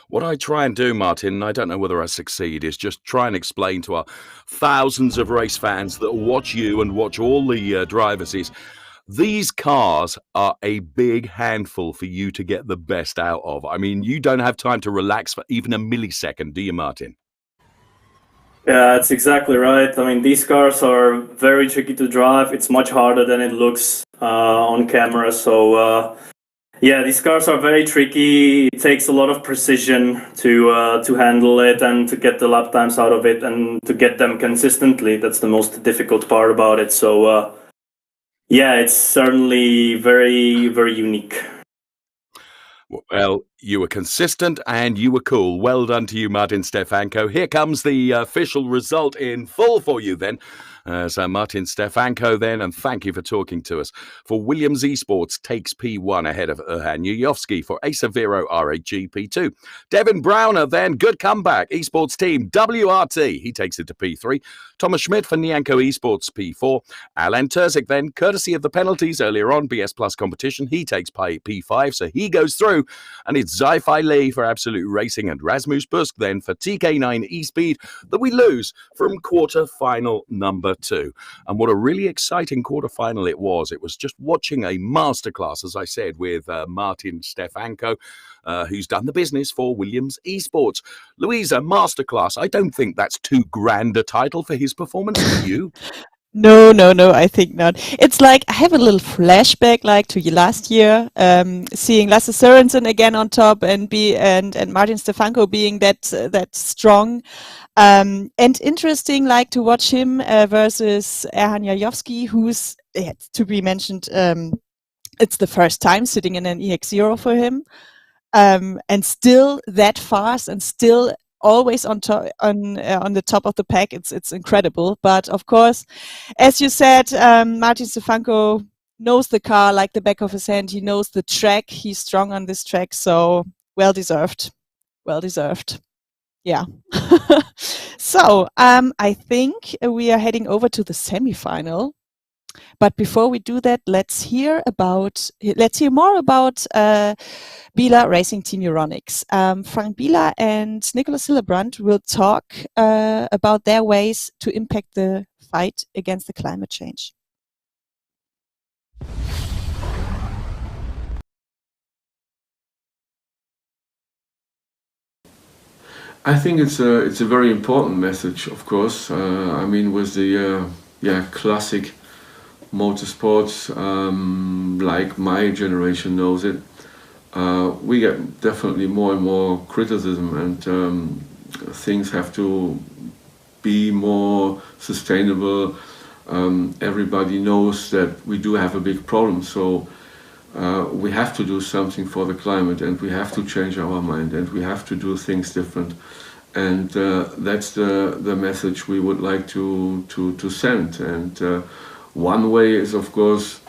What I try and do, Martin, and I don't know whether I succeed, is just try and explain to our thousands of race fans that watch you and watch all the drivers is these cars are a big handful for you to get the best out of. I mean, you don't have time to relax for even a millisecond, do you, Martin? Yeah, that's exactly right. I mean, these cars are very tricky to drive. It's much harder than it looks on camera. So yeah, these cars are very tricky. It takes a lot of precision to handle it and to get the lap times out of it and to get them consistently. That's the most difficult part about it. So yeah, it's certainly very, very unique. Well, you were consistent and you were cool. Well done to you, Martin Stefanko. Here comes the official result in full for you then. So Martin Stefanko then, and thank you for talking to us. For Williams Esports takes P1 ahead of Erhan Yuyovsky. For Acer Vero RAG P2. Devin Browner then, good comeback. Esports team WRT, he takes it to P3. Thomas Schmidt for NIANCO Esports P4. Alan Terzic then, courtesy of the penalties earlier on, BS Plus competition, he takes P5, so he goes through. And it's Zai-Fi Lee for Absolute Racing and Rasmus Busk then for TK9 eSpeed that we lose from quarter-final number 2. And what a really exciting quarter-final it was. It was just watching a masterclass, as I said, with Martin Stefanko, who's done the business for Williams Esports. Louisa, masterclass. I don't think that's too grand a title for his performance. Do you? No, I think not. It's like I have a little flashback like to last year, seeing Lasse Sørensen again on top and Martin Stefanko being that strong. And interesting like to watch him versus Erhan Yuyovsky, who's to be mentioned, it's the first time sitting in an EX0 for him. And still that fast and still always on the top of the pack. It's incredible. But of course, as you said, Martin Stefanko knows the car like the back of his hand. He knows the track. He's strong on this track. So well deserved. Yeah. So I think we are heading over to the semifinal. But before we do that, let's hear more about Biela Racing Team EURONICS. Frank Biela and Nicolas Hillebrand will talk about their ways to impact the fight against the climate change. I think it's a very important message, of course. I mean, with the classic motorsports, like my generation knows it, we get definitely more and more criticism, and things have to be more sustainable. Everybody knows that we do have a big problem, so we have to do something for the climate, and we have to change our mind, and we have to do things different. And that's the message we would like to send. And one way is, of course,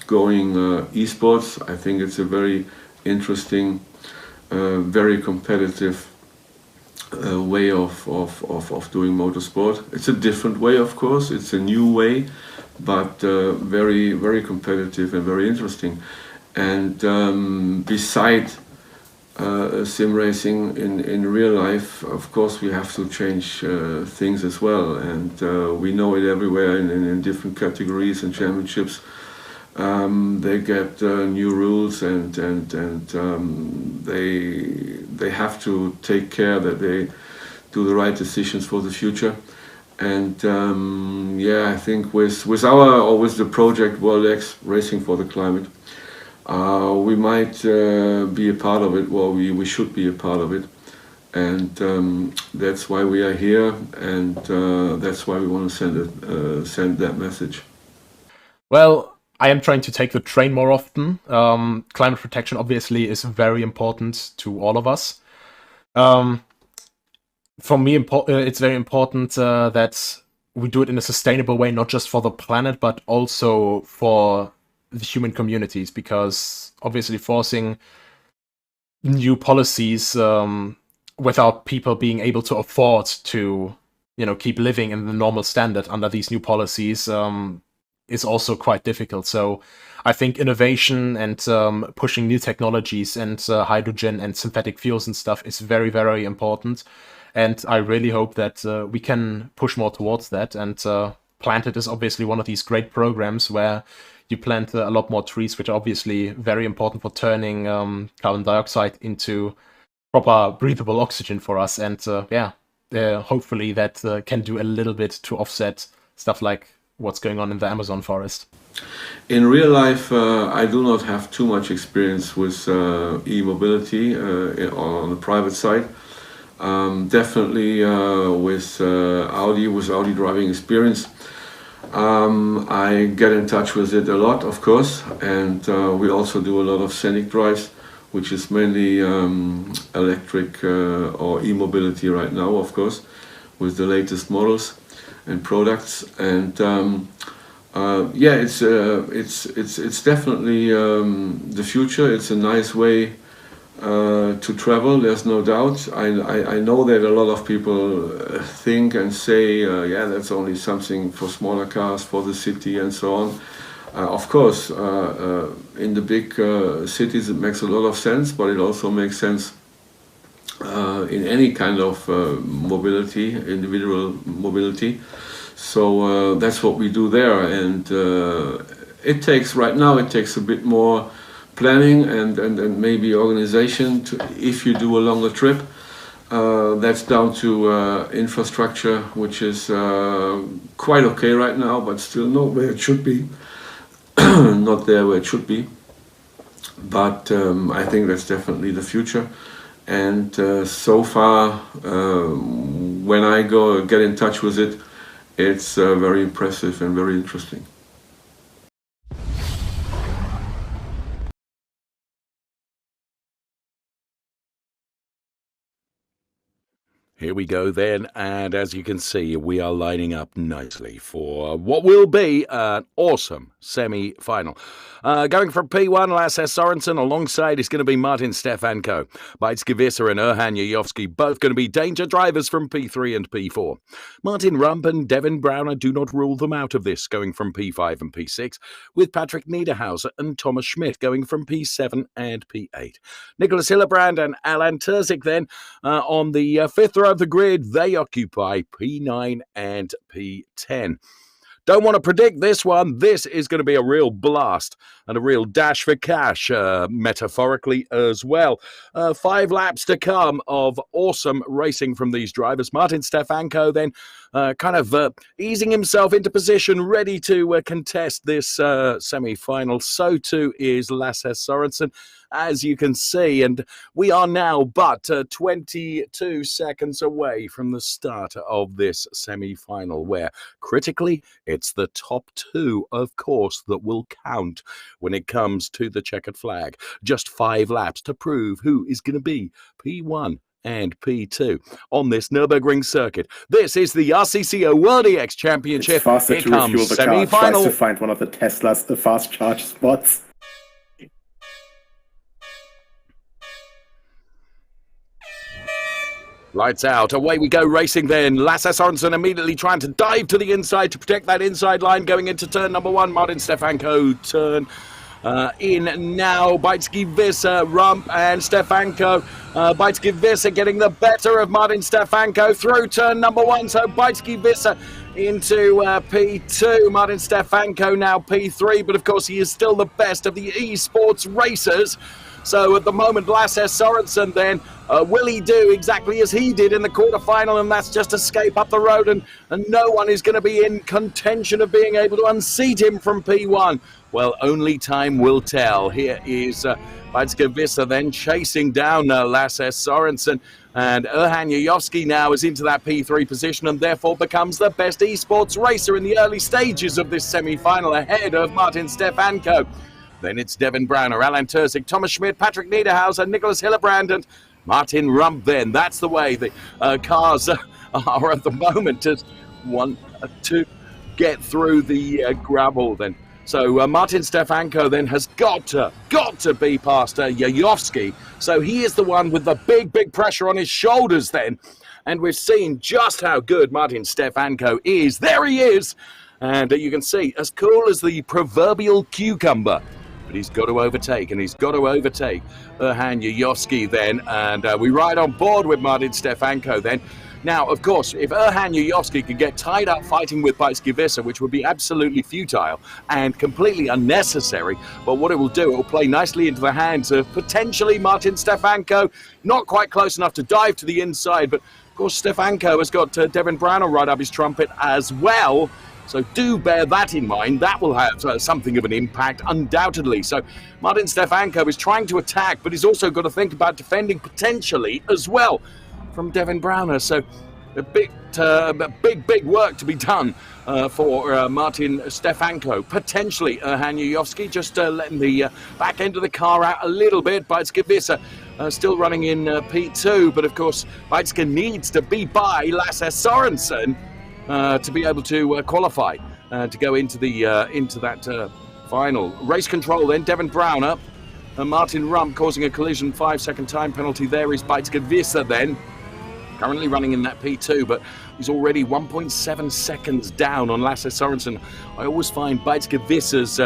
going esports. I think it's a very interesting, very competitive way of doing motorsport. It's a different way, of course. It's a new way, but very, very competitive and very interesting. And beside sim racing in real life, of course, we have to change things as well. And we know it everywhere in different categories and championships. They get new rules, and they have to take care that they do the right decisions for the future. And I think with the project World X Racing for the Climate, we might be a part of it. Well, we should be a part of it, and that's why we are here, and that's why we want to send that message. Well, I am trying to take the train more often. Climate protection obviously is very important to all of us. For me, it's very important that we do it in a sustainable way, not just for the planet, but also for the human communities, because obviously forcing new policies without people being able to afford to, keep living in the normal standard under these new policies is also quite difficult. So I think innovation and pushing new technologies and hydrogen and synthetic fuels and stuff is very, very important. And I really hope that we can push more towards that. And Planted is obviously one of these great programs where you plant a lot more trees, which are obviously very important for turning carbon dioxide into proper breathable oxygen for us. And hopefully that can do a little bit to offset stuff like what's going on in the Amazon forest. In real life, I do not have too much experience with e-mobility on the private side. Definitely with Audi driving experience. I get in touch with it a lot, of course, and we also do a lot of scenic drives, which is mainly electric or e-mobility right now, of course, with the latest models and products. And it's definitely the future. It's a nice way to travel, there's no doubt. I know that a lot of people think and say, that's only something for smaller cars, for the city and so on. Of course, in the big cities it makes a lot of sense, but it also makes sense in any kind of mobility, individual mobility. So that's what we do there, and it takes a bit more planning and maybe organization if you do a longer trip. That's down to infrastructure, which is quite okay right now, but still not where it should be. Not there where it should be. But I think that's definitely the future. And so far, when I get in touch with it, it's very impressive and very interesting. Here we go then, and as you can see, we are lining up nicely for what will be an awesome semi-final. Going from P1, Lasse Sorensen, alongside is going to be Martin Stefanko. Beitske Visser and Erhan Yayovski, both going to be danger drivers from P3 and P4. Martin Rump and Devin Browner do not rule them out of this, going from P5 and P6, with Patrick Niederhauser and Thomas Schmidt going from P7 and P8. Nicholas Hillebrand and Alan Terzic then on the fifth row of the grid, they occupy P9 and P10. Don't want to predict this one. This is going to be a real blast and a real dash for cash, metaphorically as well. 5 laps to come of awesome racing from these drivers. Martin Stefanko then easing himself into position, ready to contest this semi-final. So too is Lasse Sorensen, as you can see. And we are now but 22 seconds away from the start of this semi-final, where critically it's the top 2, of course, that will count when it comes to the checkered flag. Just 5 laps to prove who is going to be P1 and P2 on this Nürburgring circuit. This is the RCCO World EX Championship. It's faster Here to comes refuel the car. semi-final. Tries to find one of the Teslas, the fast charge spots. Lights out. Away we go racing then. Lasse Sorensen immediately trying to dive to the inside to protect that inside line going into turn number 1. Martin Stefanko turn in now. Beitske Visser, Rump and Stefanko. Beitske Visser getting the better of Martin Stefanko through turn number 1. So Beitske Visser into P2. Martin Stefanko now P3. But of course he is still the best of the esports racers. So at the moment, Lasse Sorensen then, will he do exactly as he did in the quarterfinal, and that's just escape up the road, and no one is going to be in contention of being able to unseat him from P1. Well, only time will tell. Here is Beitske Visser then chasing down Lasse Sorensen, and Erhan Yayovski now is into that P3 position and therefore becomes the best esports racer in the early stages of this semi-final, ahead of Martin Stefanko. Then it's Devin Browner, Alan Terzic, Thomas Schmidt, Patrick Niederhauser, Nicholas Hillebrand and Martin Rump then. That's the way the cars are at the moment, as one to get through the gravel then. So Martin Stefanko then has got to be past Yayovsky. So he is the one with the big pressure on his shoulders then. And we've seen just how good Martin Stefanko is. There he is. And you can see, as cool as the proverbial cucumber. But he's got to overtake, and he's got to overtake Erhan Yayovsky then. And we ride on board with Martin Stefanko then. Now, of course, if Erhan Yayovsky could get tied up fighting with Bitzke-Visser, which would be absolutely futile and completely unnecessary, but what it will do, it will play nicely into the hands of potentially Martin Stefanko. Not quite close enough to dive to the inside, but of course Stefanko has got Devin Browner right up his trumpet as well. So do bear that in mind. That will have something of an impact, undoubtedly. So Martin Stefanko is trying to attack, but he's also got to think about defending potentially as well from Devin Browner. So a big work to be done for Martin Stefanko. Potentially Erhan Yayovsky just letting the back end of the car out a little bit. Bitzke-Visser still running in P2, but of course Bitzke needs to be by Lasse Sorensen to be able to qualify to go into that final. Race control then, Devin Browner and Martin Rump causing a collision, 5-second time penalty. There is Bitzke-Visser then. Currently running in that P2, but he's already 1.7 seconds down on Lasse Sorensen. I always find Bitzke-Visser's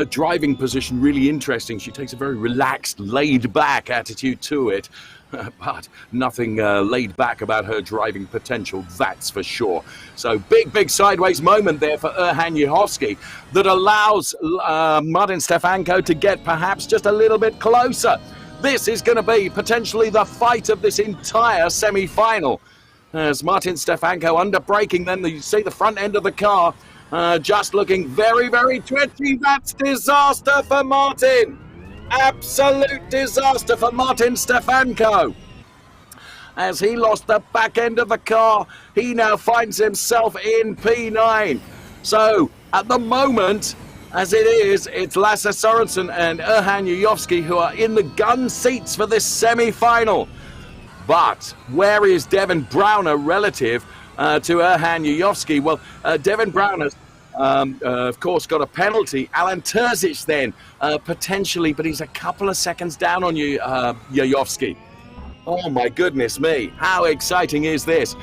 driving position really interesting. She takes a very relaxed, laid-back attitude to it, but nothing laid back about her driving potential, that's for sure. So big sideways moment there for Erhan Yayovsky that allows Martin Stefanko to get perhaps just a little bit closer. This is going to be potentially the fight of this entire semi-final. As Martin Stefanko under braking, then you see the front end of the car just looking very twitchy. That's disaster for Martin. Absolute disaster for Martin Stefanko. As he lost the back end of the car, he now finds himself in P9. So at the moment, as it is, it's Lasse Sorensen and Erhan Yayovsky who are in the gun seats for this semi-final. But where is Devin Browner relative to Erhan Yayovsky? Well, Devin Browner's, of course, got a penalty. Alan Terzic then, potentially, but he's a couple of seconds down on Yayovsky. Oh my goodness me, how exciting is this?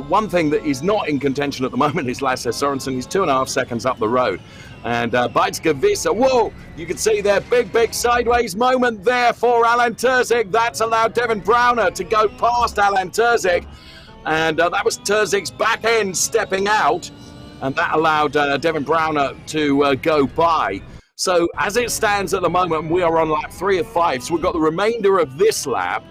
One thing that is not in contention at the moment is Lasse Sorensen. He's 2.5 seconds up the road. And Bitzke-Visser, whoa, you can see their big sideways moment there for Alan Terzic. That's allowed Devin Browner to go past Alan Terzic. And that was Terzic's back end stepping out. And that allowed Devin Browner to go by. So as it stands at the moment, we are on lap 3 of 5. So we've got the remainder of this lap,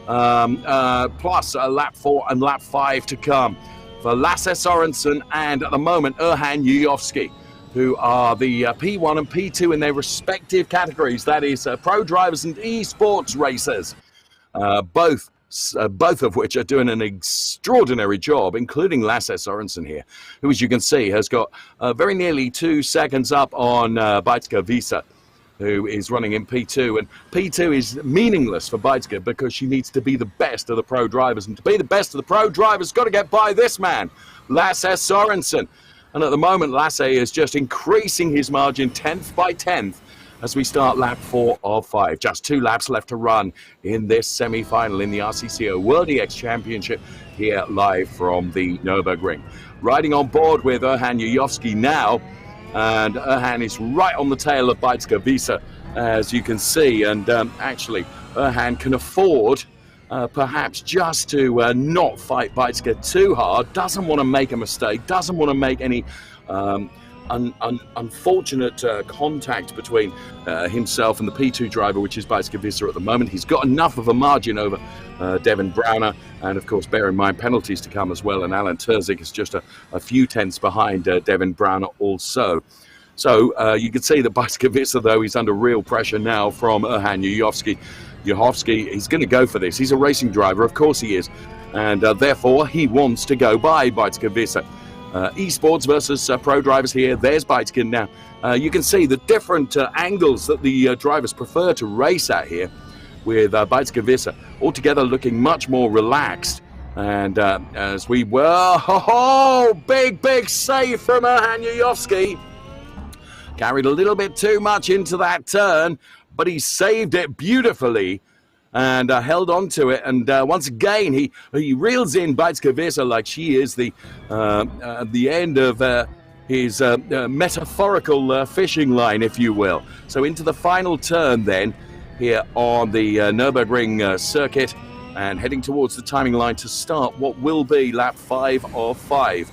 plus lap 4 and lap 5 to come for Lasse Sorensen and at the moment Erhan Yayovsky, who are the P1 and P2 in their respective categories. That is pro drivers and esports racers, both of which are doing an extraordinary job, including Lasse Sorensen here, who, as you can see, has got very nearly 2 seconds up on Bitzke-Visser, who is running in P2. And P2 is meaningless for Bitzke because she needs to be the best of the pro drivers. And to be the best of the pro drivers, got to get by this man, Lasse Sorensen. And at the moment, Lasse is just increasing his margin 10th by 10th as we start lap 4 of 5. Just 2 laps left to run in this semi-final in the RCCO World EX Championship here live from the Nürburgring. Riding on board with Erhan Yayovsky now, and Erhan is right on the tail of Bitzke-Visser, as you can see. And actually, Erhan can afford perhaps just to not fight Bitzke too hard, doesn't want to make a mistake, doesn't want to make any unfortunate contact between himself and the P2 driver, which is Bitzke-Visser at the moment. He's got enough of a margin over Devin Browner, and of course bear in mind penalties to come as well, and Alan Terzic is just a few tenths behind Devin Browner also. So you can see that Bitzke-Visser, though, he's under real pressure now from Erhan Yayovsky. He's going to go for this. He's a racing driver, of course he is, and therefore he wants to go by Bitzke-Visser. Esports versus pro drivers here. There's Bitzke now. You can see the different angles that the drivers prefer to race at here, with Bitzke-Visser altogether looking much more relaxed. And as we were, big save from Erhan Yayovsky. carried a little bit too much into that turn, but he saved it beautifully and held on to it. And once again, he reels in Biela like she is the end of his metaphorical fishing line, if you will. So into the final turn then, here on the Nürburgring circuit, and heading towards the timing line to start what will be lap 5 of 5.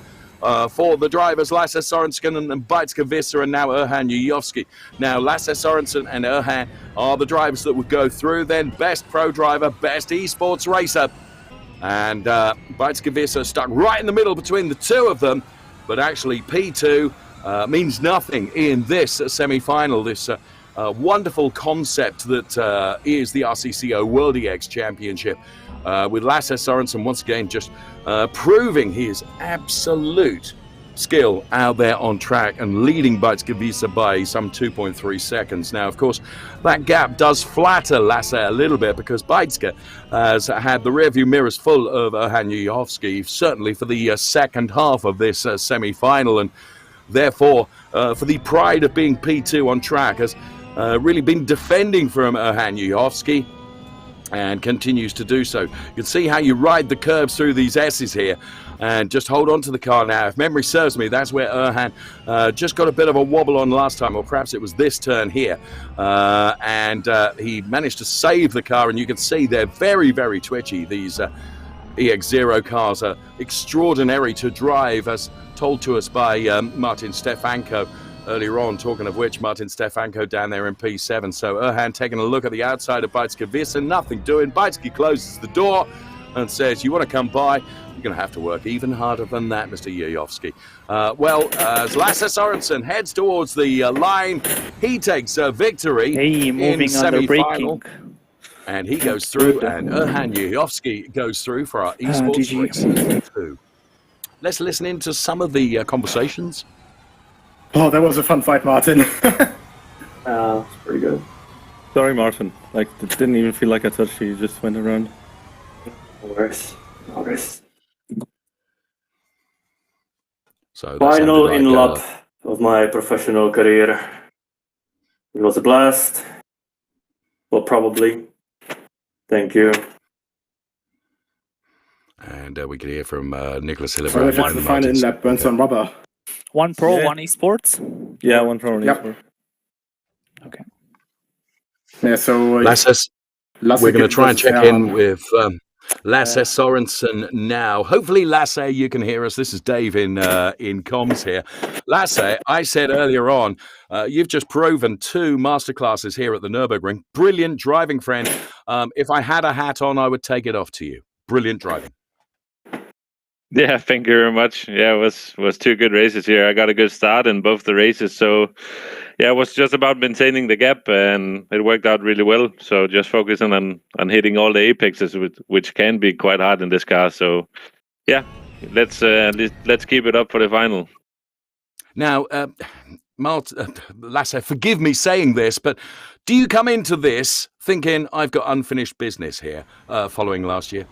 For the drivers, Lasse Sorensen and Biela and now Erhan Jujovski. Now, Lasse Sorensen and Erhan are the drivers that would go through then. Best pro driver, best esports racer. And Biela stuck right in the middle between the two of them. But actually, P2 means nothing in this semi-final, this wonderful concept that is the RCCO World EX Championship. With Lasse Sorensen once again just proving his absolute skill out there on track and leading Biela by some 2.3 seconds. Now, of course, that gap does flatter Lasse a little bit because Biela has had the rearview mirrors full of Erhan Jujovski, certainly for the second half of this semi-final, and therefore, for the pride of being P2 on track, has really been defending from Erhan Jujovski and continues to do so. You can see how you ride the curves through these S's here and just hold on to the car now. If memory serves me, that's where Erhan just got a bit of a wobble on last time, or perhaps it was this turn here. And he managed to save the car, and you can see they're very, very twitchy. These EX0 cars are extraordinary to drive, as told to us by Martin Stefanko earlier on, talking of which, Martin Stefanko down there in P7. So Erhan taking a look at the outside of Biela, nothing doing. Biela closes the door and says, you want to come by? You're going to have to work even harder than that, Mr. Jujovski. As Lasse Sorensen heads towards the line, he takes a victory in semi-final. And he goes through, and Erhan Jujovski goes through for our esports race 2. Let's listen into some of the conversations. Oh, that was a fun fight, Martin. It's pretty good. Sorry, Martin. Like, it didn't even feel like I touched you. You just went around. No worries. No worries. So final in lap of my professional career. It was a blast. Well, probably. Thank you. And we can hear from Nicholas Hillibrand. So if it's the final in lap, burns on rubber. One pro, one esports? Yeah, one pro, one esports. Okay. Yeah, so Lasse, we're going to try and check in with Lasse Sorensen now. Hopefully, Lasse, you can hear us. This is Dave in comms here. Lasse, I said earlier on, you've just proven 2 masterclasses here at the Nürburgring. Brilliant driving, friend. If I had a hat on, I would take it off to you. Brilliant driving. Yeah, thank you very much. Yeah, it was 2 good races here. I got a good start in both the races, so yeah, it was just about maintaining the gap, and it worked out really well. So just focusing on hitting all the apexes, which can be quite hard in this car. So yeah, let's keep it up for the final. Now, Lasse, forgive me saying this, but do you come into this thinking I've got unfinished business here following last year?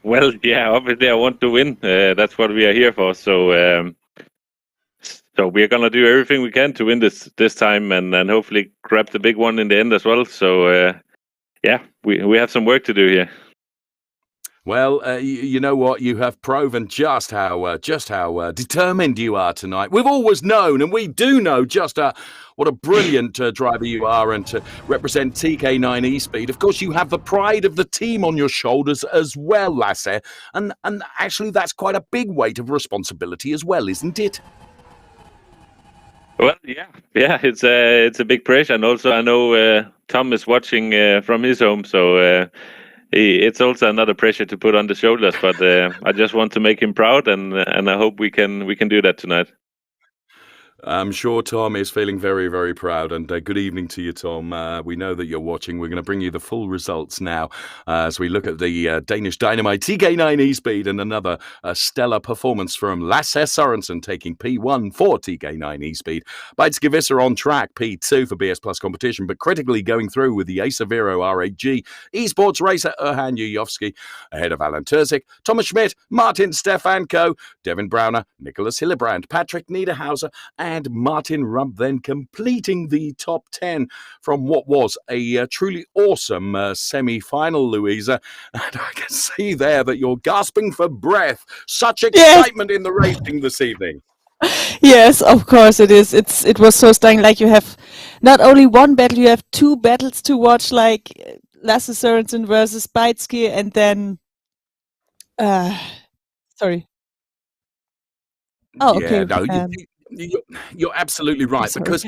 Well, yeah, obviously I want to win. That's what we are here for. So we are gonna do everything we can to win this time, and hopefully grab the big one in the end as well. So yeah, we have some work to do here. Well, you know what? You have proven just how determined you are tonight. We've always known, and we do know just what a brilliant driver you are, and to represent TK9 eSpeed. Of course, you have the pride of the team on your shoulders as well, Lasse. And actually, that's quite a big weight of responsibility as well, isn't it? Well, yeah, it's a big pressure, and also I know Tom is watching from his home, so. It's also another pressure to put on the shoulders, but I just want to make him proud, and I hope we can do that tonight. I'm sure Tom is feeling very, very proud. And good evening to you, Tom. We know that you're watching. We're going to bring you the full results now as we look at the Danish Dynamite TK9 E-Speed and another stellar performance from Lasse Sørensen taking P1 for TK9 E-Speed. Beitske Visser on track, P2 for BS Plus competition, but critically going through with the Acer Vero R8G Esports racer Erhan Yujovski ahead of Alan Terzic, Thomas Schmidt, Martin Stefanko, Devin Browner, Nicholas Hillebrand, Patrick Niederhauser, and Martin Rump then completing the top 10 from what was a truly awesome semi-final, Louisa. And I can see there that you're gasping for breath. Such excitement in the racing this evening. Yes, of course it is. It was so stunning. Like, you have not only one battle, you have two battles to watch, like Lasse Sørensen versus Beitske, and then sorry. Oh, okay. Yeah, no, you're absolutely right, because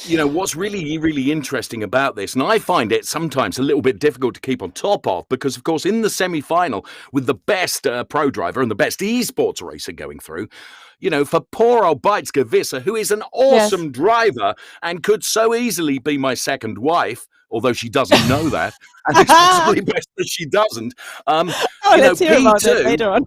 what's really interesting about this, and I find it sometimes a little bit difficult to keep on top of, because of course in the semi-final with the best pro driver and the best esports racer going through, for poor old Beitske Visser, who is an awesome driver and could so easily be my second wife, although she doesn't know that, and it's possibly best that she doesn't. Let's hear about that later on.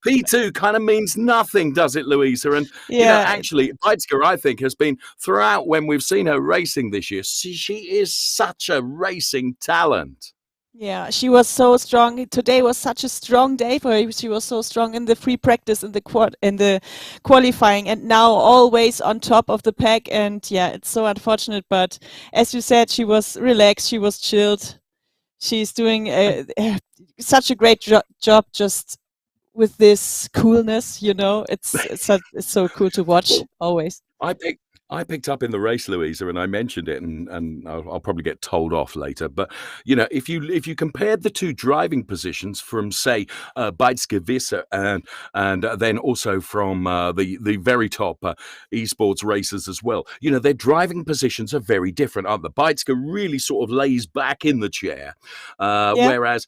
P2 kind of means nothing, does it, Louisa? And actually, Beitske, I think, has been throughout when we've seen her racing this year. She is such a racing talent. Yeah, she was so strong. Today was such a strong day for her. She was so strong in the free practice, in the qualifying, and now always on top of the pack. And yeah, it's so unfortunate, but as you said, she was relaxed. She was chilled. She's doing such a great job just with this coolness. It's so cool to watch always. I picked up in the race, Louisa, and I mentioned it, and I'll probably get told off later. But if you compared the two driving positions from, say, Beitske Visser and then also from the very top esports racers as well, their driving positions are very different, aren't they? Beitske really sort of lays back in the chair, whereas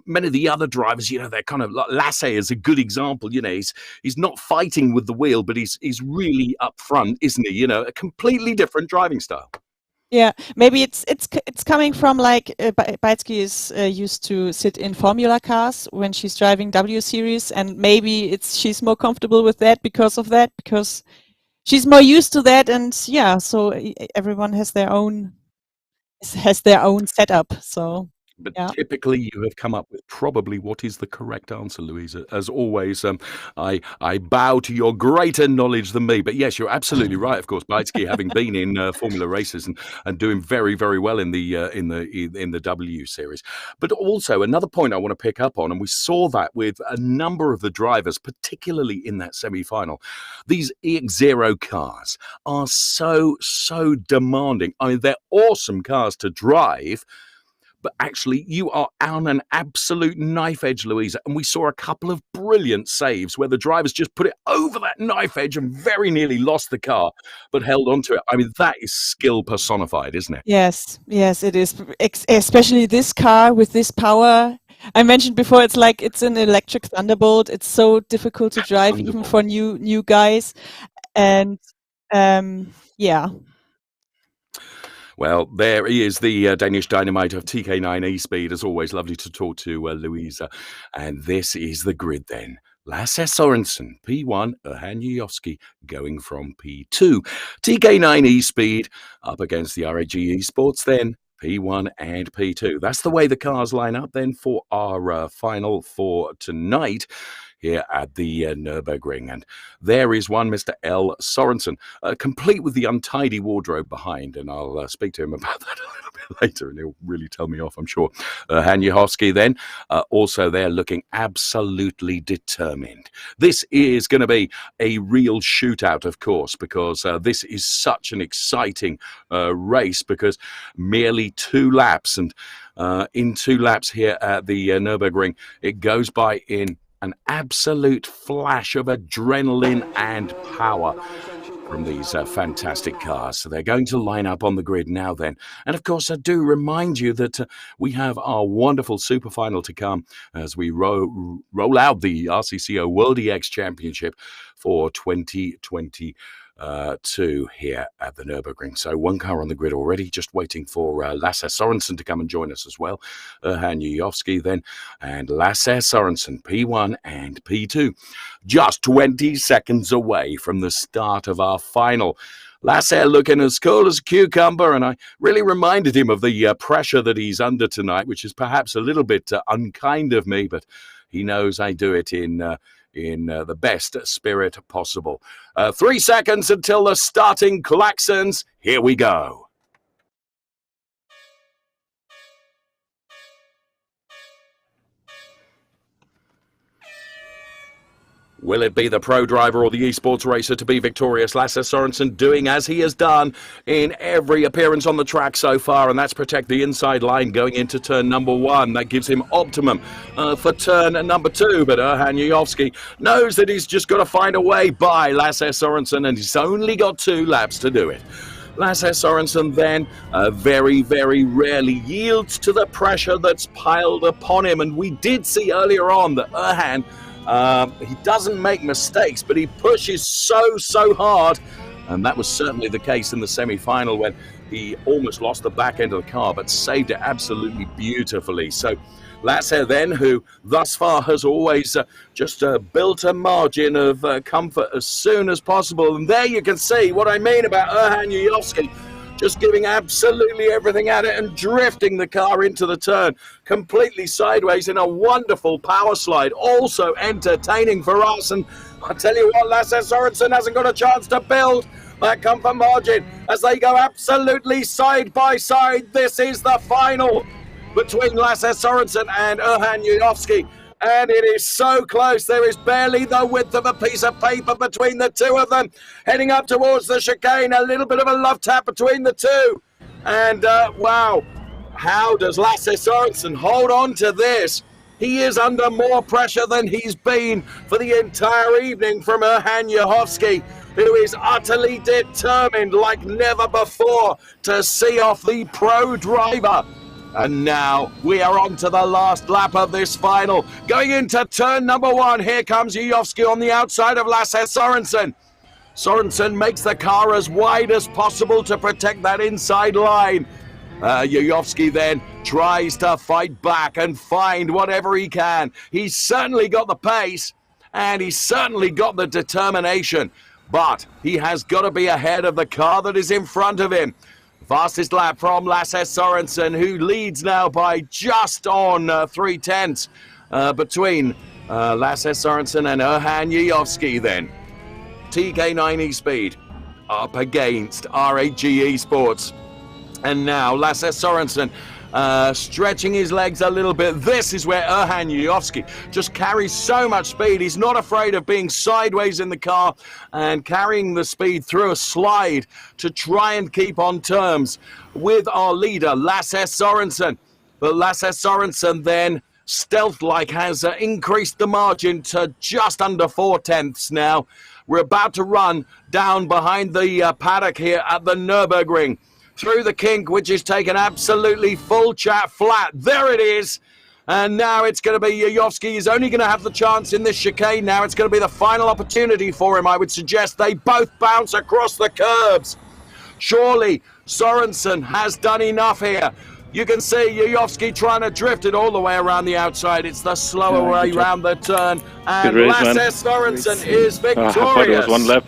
many of the other drivers, they're kind of like Lasse is a good example. He's not fighting with the wheel, but he's really up front, isn't he? A completely different driving style. Yeah, maybe it's coming from, like, Beitske is used to sit in Formula cars when she's driving W Series, and maybe she's more comfortable with that because she's more used to that, and so everyone has their own setup. So. But typically you have come up with probably what is the correct answer, Louisa. As always, I bow to your greater knowledge than me. But yes, you're absolutely right. Of course, Beitske having been in Formula races and doing very, very well in the W series. But also another point I want to pick up on, and we saw that with a number of the drivers, particularly in that semi-final. These EX0 cars are so demanding. I mean, they're awesome cars to drive. But actually, you are on an absolute knife edge, Louisa. And we saw a couple of brilliant saves where the drivers just put it over that knife edge and very nearly lost the car, but held onto it. I mean, that is skill personified, isn't it? Yes, it is. Especially this car with this power. I mentioned before, it's like it's an electric Thunderbolt. It's so difficult to drive, even for new guys. And yeah. Well, there he is, the Danish Dynamite of TK9 E-Speed. As always, lovely to talk to Louisa. And this is the grid then. Lasse Sørensen, P1, Erhan Yujovski going from P2. TK9 E-Speed up against the RAG Esports then. P1 and P2. That's the way the cars line up then for our final for tonight here at the Nürburgring. And there is one Mr. L. Sørensen, complete with the untidy wardrobe behind. And I'll speak to him about that a little bit later, and he'll really tell me off, I'm sure. Erhan Yujovski then, also there looking absolutely determined. This is going to be a real shootout, of course, because this is such an exciting race, because merely 2 laps. And in 2 laps here at the Nürburgring, it goes by in an absolute flash of adrenaline and power. from these fantastic cars. So they're going to line up on the grid now then. And of course, I do remind you that we have our wonderful super final to come as we roll out the RCCO World EX Championship for 2022 here at the Nürburgring. So one car on the grid already, just waiting for Lasse Sorensen to come and join us as well. Erhan Yujovski then, and Lasse Sorensen, P1 and P2. Just 20 seconds away from the start of our final. Lasse looking as cool as a cucumber, and I really reminded him of the pressure that he's under tonight, which is perhaps a little bit unkind of me, but he knows I do it in the best spirit possible. 3 seconds until the starting klaxons. Here we go. Will it be the pro driver or the esports racer to be victorious? Lasse Sorensen doing as he has done in every appearance on the track so far, and that's protect the inside line going into turn number 1. That gives him optimum for turn number 2, but Erhan Yujovski knows that he's just got to find a way by Lasse Sorensen, and he's only got 2 laps to do it. Lasse Sorensen then very, very rarely yields to the pressure that's piled upon him, and we did see earlier on that Erhan, he doesn't make mistakes, but he pushes so hard. And that was certainly the case in the semi-final when he almost lost the back end of the car, but saved it absolutely beautifully. So Lasse then, who thus far has always just built a margin of comfort as soon as possible. And there you can see what I mean about Erhan Yujovski. Just giving absolutely everything at it and drifting the car into the turn completely sideways in a wonderful power slide. Also entertaining for us. And I tell you what, Lasse Sorensen hasn't got a chance to build that comfort margin as they go absolutely side by side. This is the final between Lasse Sorensen and Erhan Yujovski. And it is so close. There is barely the width of a piece of paper between the two of them. Heading up towards the chicane, a little bit of a love tap between the two. And wow, how does Lasse Sorensen hold on to this? He is under more pressure than he's been for the entire evening from Erhan Yujovski, who is utterly determined like never before to see off the pro driver. And now we are on to the last lap of this final. Going into turn number 1, here comes Yujovski on the outside of Lasse Sorensen. Sorensen makes the car as wide as possible to protect that inside line. Yujovski then tries to fight back and find whatever he can. He's certainly got the pace and he's certainly got the determination, but he has got to be ahead of the car that is in front of him. Fastest lap from Lasse Sorensen, who leads now by just on 3/10 between Lasse Sorensen and Erhan Yujovski then. TK9 eSpeed up against RAG Esports. And now Lasse Sorensen stretching his legs a little bit. This is where Erhan Yujovski just carries so much speed. He's not afraid of being sideways in the car and carrying the speed through a slide to try and keep on terms with our leader, Lasse Sorensen. But Lasse Sorensen then, stealth-like, has increased the margin to just under 4/10 now. We're about to run down behind the paddock here at the Nürburgring. Through the kink, which is taken absolutely full chat flat. There it is. And now it's going to be Yujovski. He's only going to have the chance in this chicane now. It's going to be the final opportunity for him. I would suggest they both bounce across the curbs. Surely Sorensen has done enough here. You can see Yujovski trying to drift it all the way around the outside. It's the slower way around the turn. And race, Lasse Sorensen is victorious. I thought it was one lap.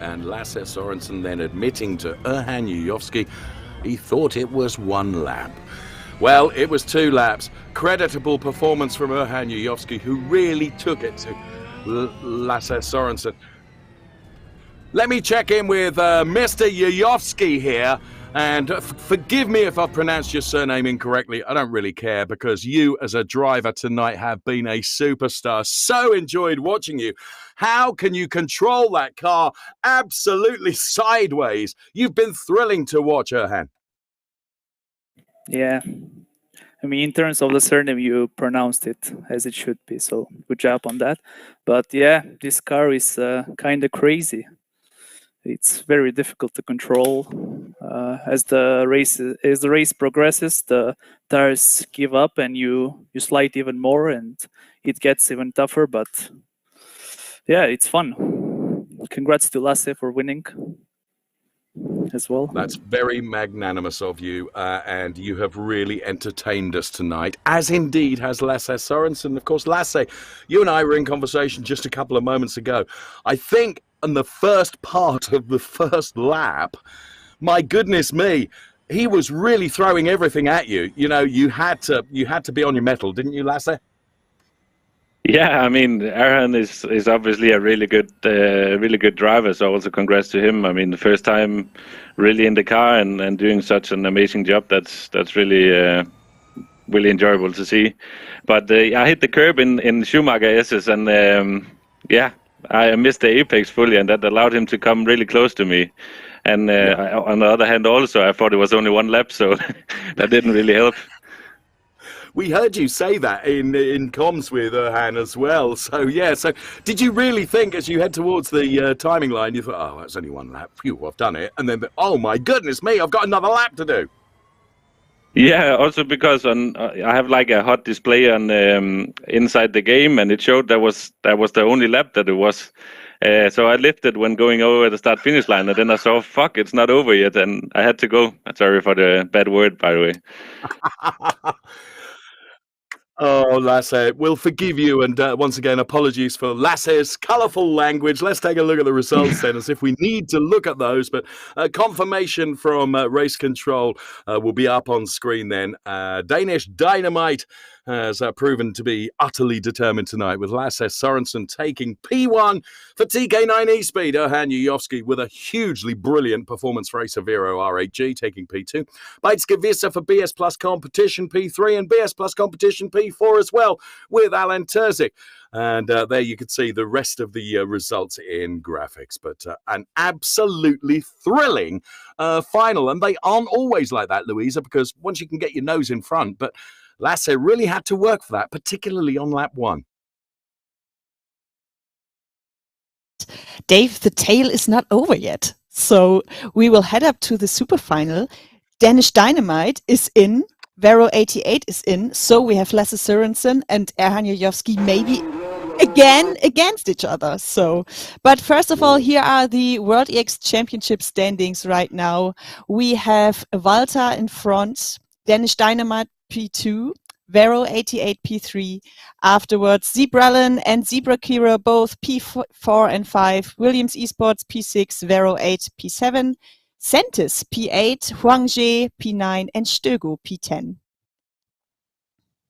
And Lasse Sorensen then admitting to Erhan Yujovski he thought it was 1 lap. Well, it was 2 laps. Creditable performance from Erhan Yujovski, who really took it to Lasse Sorensen. Let me check in with Mr. Yujovski here. And forgive me if I've pronounced your surname incorrectly. I don't really care because you as a driver tonight have been a superstar. So enjoyed watching you. How can you control that car absolutely sideways? You've been thrilling to watch, Erhan. Yeah. I mean, in terms of the surname, you pronounced it as it should be, so good job on that. But yeah, this car is kind of crazy. It's very difficult to control. As the race progresses, the tires give up and you slide even more, and it gets even tougher. But yeah, it's fun. Congrats to Lasse for winning as well. That's very magnanimous of you, and you have really entertained us tonight, as indeed has Lasse Sørensen. Of course, Lasse, you and I were in conversation just a couple of moments ago. I think in the first part of the first lap, my goodness me, he was really throwing everything at you. You know, you had to be on your mettle, didn't you, Lasse? Yeah, I mean, Erhan is obviously a really good driver. So also congrats to him. I mean, the first time really in the car and doing such an amazing job. That's really really enjoyable to see. But I hit the curb in Schumacher S's, and yeah, I missed the apex fully, and that allowed him to come really close to me. And on the other hand, also I thought it was only one lap, so that didn't really help. We heard you say that in comms with Erhan as well. So, yeah. So, did you really think as you head towards the timing line, you thought, oh, that's only one lap. Phew, I've done it. And then, oh, my goodness me, I've got another lap to do. Yeah, also because I have like a hot display on inside the game, and it showed that was the only lap that it was. So I lifted when going over the start-finish line, and then I saw, fuck, it's not over yet, and I had to go. Sorry for the bad word, by the way. Oh, Lasse, we'll forgive you. And once again, apologies for Lasse's colourful language. Let's take a look at the results then, as if we need to look at those. But confirmation from Race Control will be up on screen then. Danish Dynamite has proven to be utterly determined tonight, with Lasse Sørensen taking P1 for TK9 eSpeed. Erhan Yujovski with a hugely brilliant performance for Acer Vero R8G taking P2. Beitske Visser for BS Plus Competition P3 and BS Plus Competition P4 as well, with Alan Terzic. And there you can see the rest of the results in graphics. But an absolutely thrilling final. And they aren't always like that, Louisa, because once you can get your nose in front, but Lasse really had to work for that, particularly on lap one. Dave, the tale is not over yet. So we will head up to the super final. Danish Dynamite is in. Vero 88 is in. So we have Lasse Sørensen and Erhan Yujovski maybe again against each other. So, but first of all, here are the World EX Championship standings right now. We have Walter in front, Danish Dynamite P2, Vero 88 P3. Afterwards, Zebrallen and Zebra Kira both P4 and 5. Williams Esports P6, Vero 8 P7. Sentis P8, Huangje P9, and Stögo P10.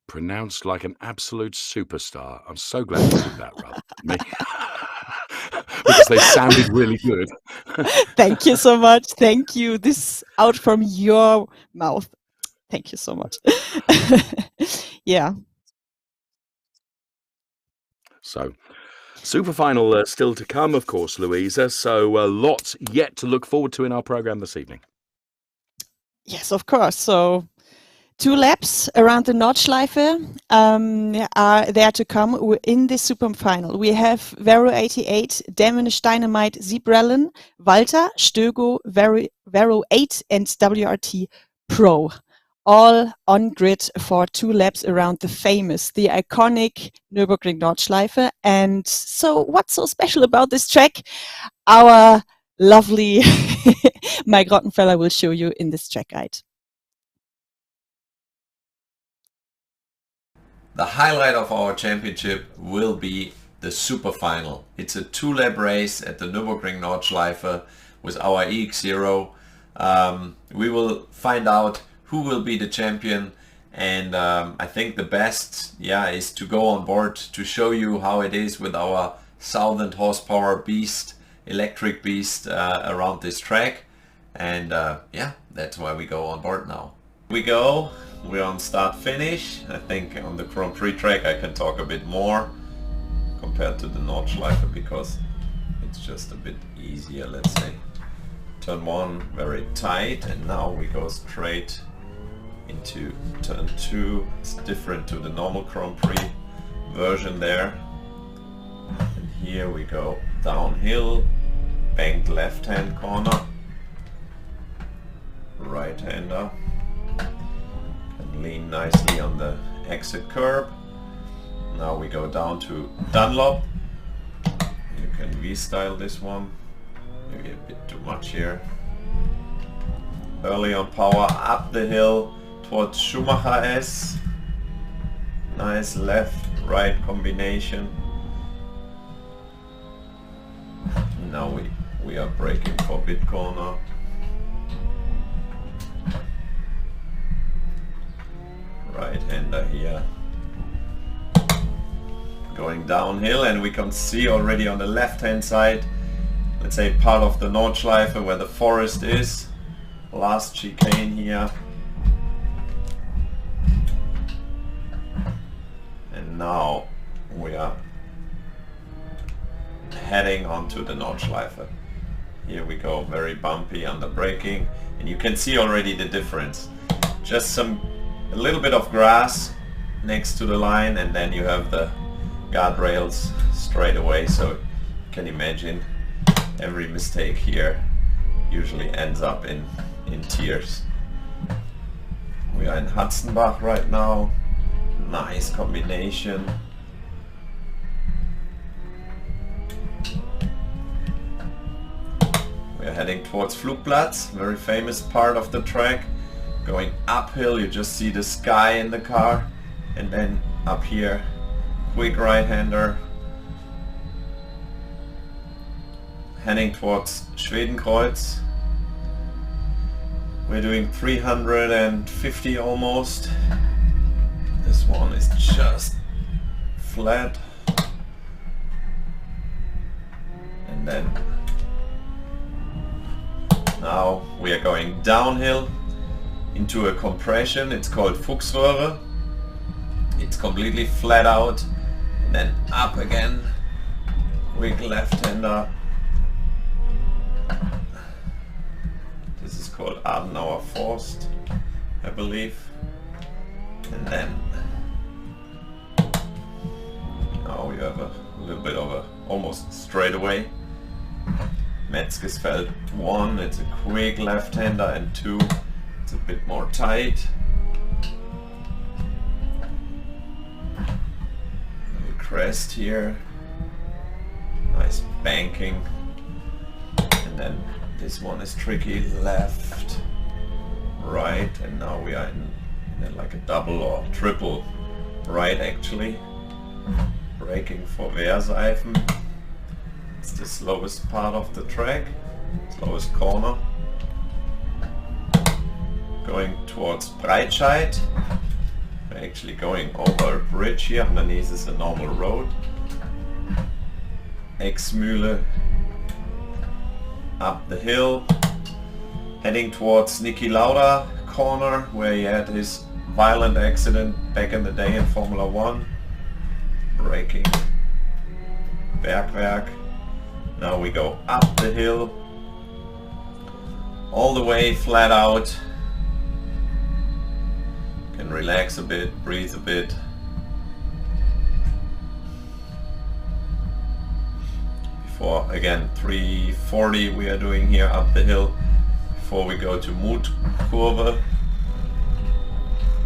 Pronounced like an absolute superstar. I'm so glad you did that, rather than me. Because they sounded really good. Thank you so much. Thank you. This out from your mouth. Thank you so much. Yeah. So, super final still to come, of course, Louisa. So, lots yet to look forward to in our program this evening. Yes, of course. So, 2 laps around the Nordschleife are there to come in this super final. We have Vero 88, Danish Dynamite, Zebrallen, Walter, Stögo, Vero 8, and WRT Pro. All on grid for 2 laps around the iconic Nürburgring Nordschleife. And so what's so special about this track? Our lovely Mike Rottenfeller will show you in this track guide. The highlight of our championship will be the super final. It's a 2-lap race at the Nürburgring Nordschleife with our EX0. We will find out who will be the champion, and I think the best is to go on board to show you how it is with our 1000 horsepower beast, electric beast around this track. And that's why we go on board now. We're on start finish. I think on the Grand Prix track I can talk a bit more compared to the Nordschleife because it's just a bit easier, let's say. Turn 1 very tight, and now we go straight into turn 2. It's different to the normal Grand Prix version there. And here we go downhill, banked left-hand corner, right-hander, can lean nicely on the exit curb. Now we go down to Dunlop. You can V-style this one, maybe a bit too much here. Early on power, up the hill towards Schumacher S. Nice left-right combination. Now we are braking for bit corner. Right-hander here. Going downhill, and we can see already on the left-hand side, let's say part of the Nordschleife where the forest is. Last chicane here. And now we are heading onto the Nordschleife. Here we go, very bumpy on the braking, and you can see already the difference. Just a little bit of grass next to the line, and then you have the guardrails straight away, so you can imagine every mistake here usually ends up in tears. We are in Hatzenbach right now. Nice combination. We are heading towards Flugplatz, very famous part of the track. Going uphill, you just see the sky in the car, and then up here, quick right-hander. Heading towards Schwedenkreuz. We're doing 350 almost. This one is just flat. And then now we are going downhill into a compression. It's called Fuchsröhre. It's completely flat out, and then up again. Quick left-hander. This is called Adenauer Forst, I believe. And then now we have a little bit of a almost straightaway. Metzgesfeld 1, it's a quick left-hander, and 2, it's a bit more tight. Little crest here, nice banking, and then this one is tricky, left, right, and now we are in like a double or triple right actually. Braking for Wehrseifen. It's the slowest part of the track, slowest corner. Going towards Breitscheid. We're actually going over a bridge here, underneath is a normal road. Exmühle. Up the hill, heading towards Niki Lauda corner, where he had his violent accident back in the day in Formula 1. Braking. Bergwerk. Now we go up the hill, all the way flat out. Can relax a bit, breathe a bit. For again 340 we are doing here up the hill before we go to Mutkurve.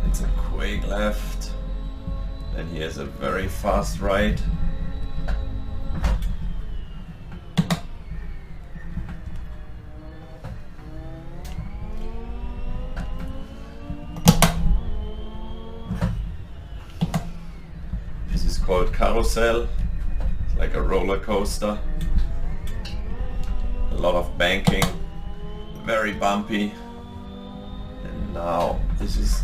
It's a quick left, and here's a very fast right. This is called Carousel. It's like a roller coaster. A lot of banking, very bumpy, and now this is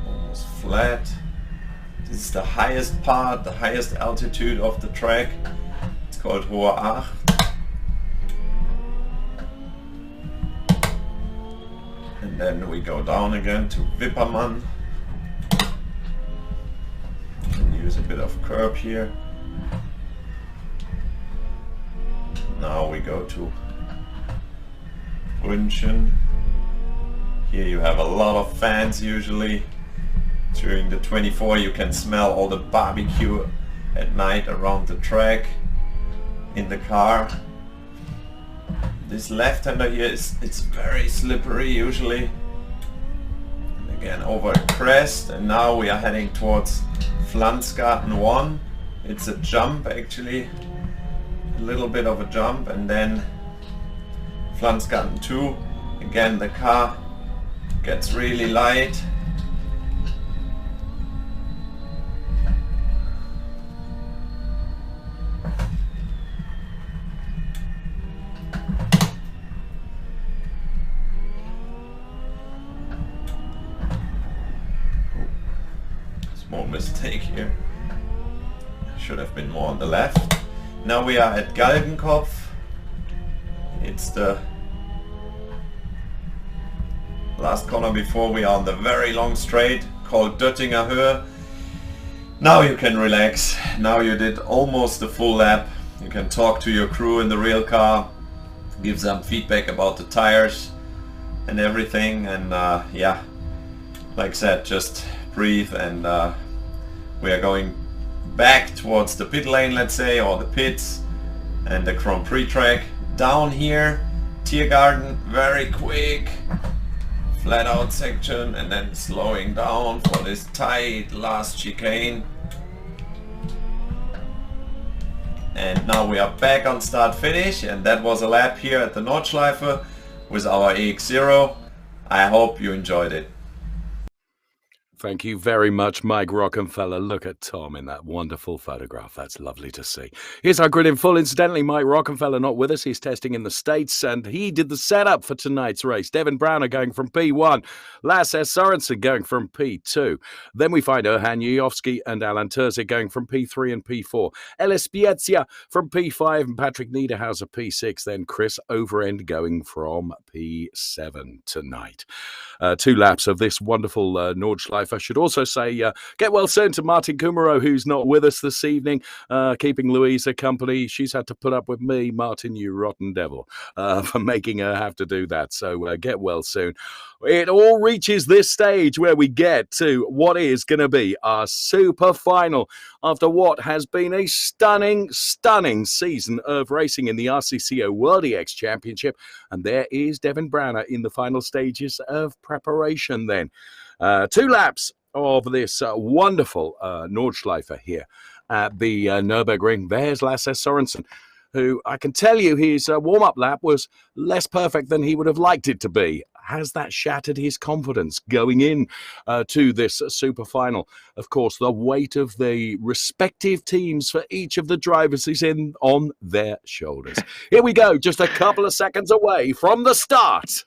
almost flat. This is the highest part, the highest altitude of the track. It's called Hohe Acht. And then we go down again to Wippermann. And use a bit of curb here. Now we go to Brünchen. Here you have a lot of fans usually. During the 24 you can smell all the barbecue at night around the track in the car. This left-hander here it's very slippery usually. And again over a crest, and now we are heading towards Flansgarten 1. It's a jump actually, a little bit of a jump, and then Flansgarten 2. Again the car gets really light. Small mistake here. Should have been more on the left. Now we are at Galgenkopf. It's the last corner before we are on the very long straight called Döttinger Höhe. Now you can relax. Now you did almost the full lap. You can talk to your crew in the real car, give some feedback about the tires and everything, and yeah, like I said, just breathe, and we are going back towards the pit lane, let's say, or the pits and the Grand Prix track. Down here, Tiergarten, very quick, flat out section, and then slowing down for this tight last chicane. And now we are back on start finish, and that was a lap here at the Nordschleife with our EX0. I hope you enjoyed it. Thank you very much, Mike Rockenfeller. Look at Tom in that wonderful photograph. That's lovely to see. Here's our grid in full. Incidentally, Mike Rockenfeller not with us. He's testing in the States, and he did the setup for tonight's race. Devin Browner going from P1. Lasse Sorensen going from P2. Then we find Erhan Yujovski and Alan Terzic going from P3 and P4. Ellis Spiezia from P5 and Patrick Niederhauser P6. Then Chris Overend going from P7 tonight. 2 laps of this wonderful Nordschleife. I should also say, get well soon to Martin Kumaro, who's not with us this evening, keeping Louisa company. She's had to put up with me, Martin, you rotten devil, for making her have to do that. So get well soon. It all reaches this stage where we get to what is going to be our super final after what has been a stunning season of racing in the RCCO World EX Championship. And there is Devin Browner in the final stages of preparation then. 2 laps of this wonderful Nordschleife here at the Nürburgring. There's Lasse Sorensen, who I can tell you his warm-up lap was less perfect than he would have liked it to be. Has that shattered his confidence going in to this super final? Of course, the weight of the respective teams for each of the drivers is in on their shoulders. Here we go, just a couple of seconds away from the start.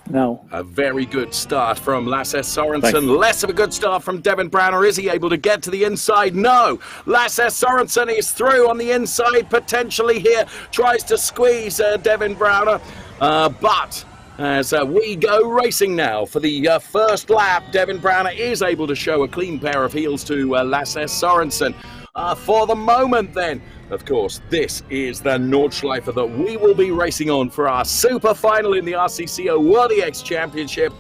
No. A very good start from Lasse Sorensen. Less of a good start from Devin Browner. Is he able to get to the inside? No. Lasse Sorensen is through on the inside potentially here. Tries to squeeze Devin Browner. But as we go racing now for the first lap, Devin Browner is able to show a clean pair of heels to Lasse Sorensen. For the moment then, of course, this is the Nordschleife that we will be racing on for our super final in the RCCO World EX Championship,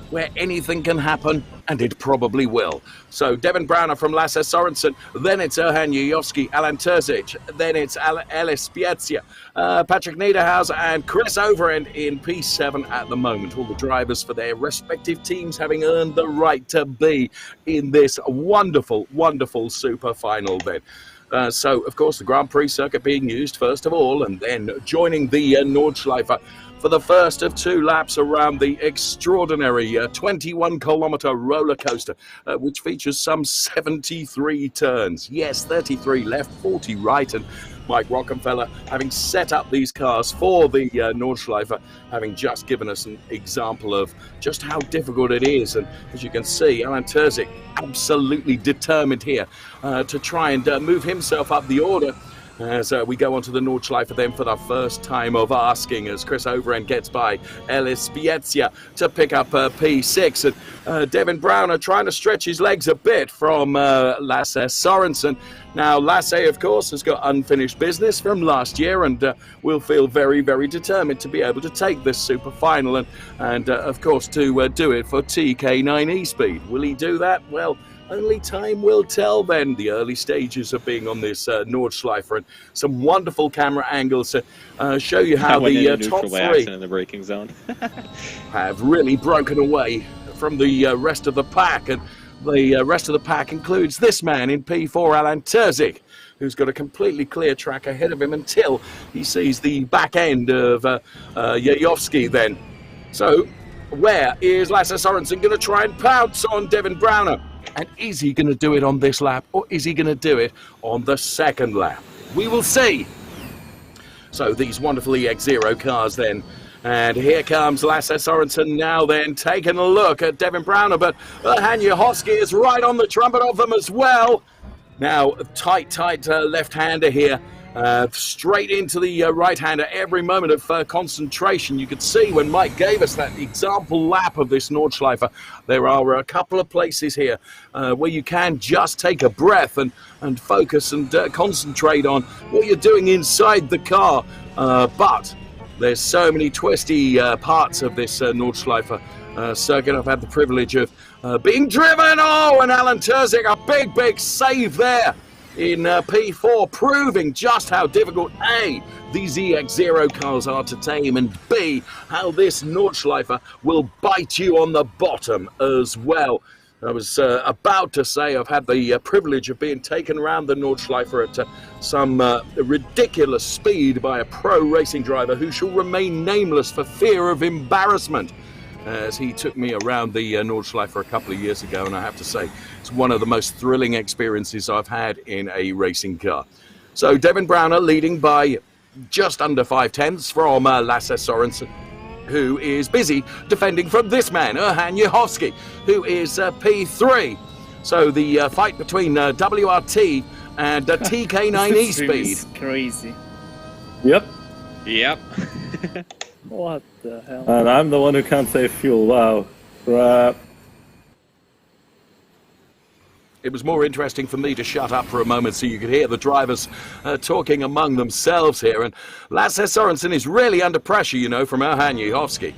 where anything can happen, and it probably will. So Devin Browner from Lasse Sorensen, then it's Erhan Yujovski, Alan Terzic, then it's Ellis Spiezia, Patrick Niederhauser and Chris Overend in P7 at the moment. All the drivers for their respective teams having earned the right to be in this wonderful, wonderful super final then. So, of course, the Grand Prix circuit being used first of all, and then joining the Nordschleife for the first of 2 laps around the extraordinary 21-kilometer roller coaster, which features some 73 turns. Yes, 33 left, 40 right, and Mike Rockenfeller, having set up these cars for the Nordschleife, having just given us an example of just how difficult it is. And as you can see, Alan Terzic absolutely determined here to try and move himself up the order. As we go on to the Nordschleife then for the first time of asking, as Chris Overend gets by Ellis Spiezia to pick up P6. And Devin Browner trying to stretch his legs a bit from Lasse Sorensen. Now, Lasse, of course, has got unfinished business from last year and will feel very, very determined to be able to take this super final and of course, to do it for TK9 Speed. Will he do that? Well, only time will tell then. The early stages of being on this Nordschleife and some wonderful camera angles to show you how the top three in the braking zone have really broken away from the rest of the pack. And the rest of the pack includes this man in P4, Alan Terzic, who's got a completely clear track ahead of him until he sees the back end of Yayovsky then. So where is Lasse Sorensen going to try and pounce on Devin Browner? And is he going to do it on this lap, or is he going to do it on the second lap? We will see. So these wonderful EX0 cars then. And here comes Lasse Sorensen now then, taking a look at Devin Browner, but Hanya Hosky is right on the trumpet of them as well. Now, tight left-hander here. Straight into the right-hander every moment of concentration. You could see when Mike gave us that example lap of this Nordschleife, there are a couple of places here where you can just take a breath and focus and concentrate on what you're doing inside the car. But there's so many twisty parts of this Nordschleife circuit. I've had the privilege of being driven. Oh, and Alan Terzic, a big save there in P4, proving just how difficult A, these EX0 cars are to tame, and B, how this Nordschleife will bite you on the bottom as well. I was about to say I've had the privilege of being taken around the Nordschleife at some ridiculous speed by a pro racing driver who shall remain nameless for fear of embarrassment, as he took me around the Nordschleife a couple of years ago, and I have to say it's one of the most thrilling experiences I've had in a racing car. So Devin Browner leading by just under 5/10 from Lasse Sorensen, who is busy defending from this man, Erhan Yahovsky, who is P3. So the fight between WRT and TK9 E-Speed. Crazy. Yep. What the hell? And I'm the one who can't save fuel. Wow. Crap. It was more interesting for me to shut up for a moment so you could hear the drivers talking among themselves here. And Lasse Sorensen is really under pressure, you know, from Erhan Yahovsky.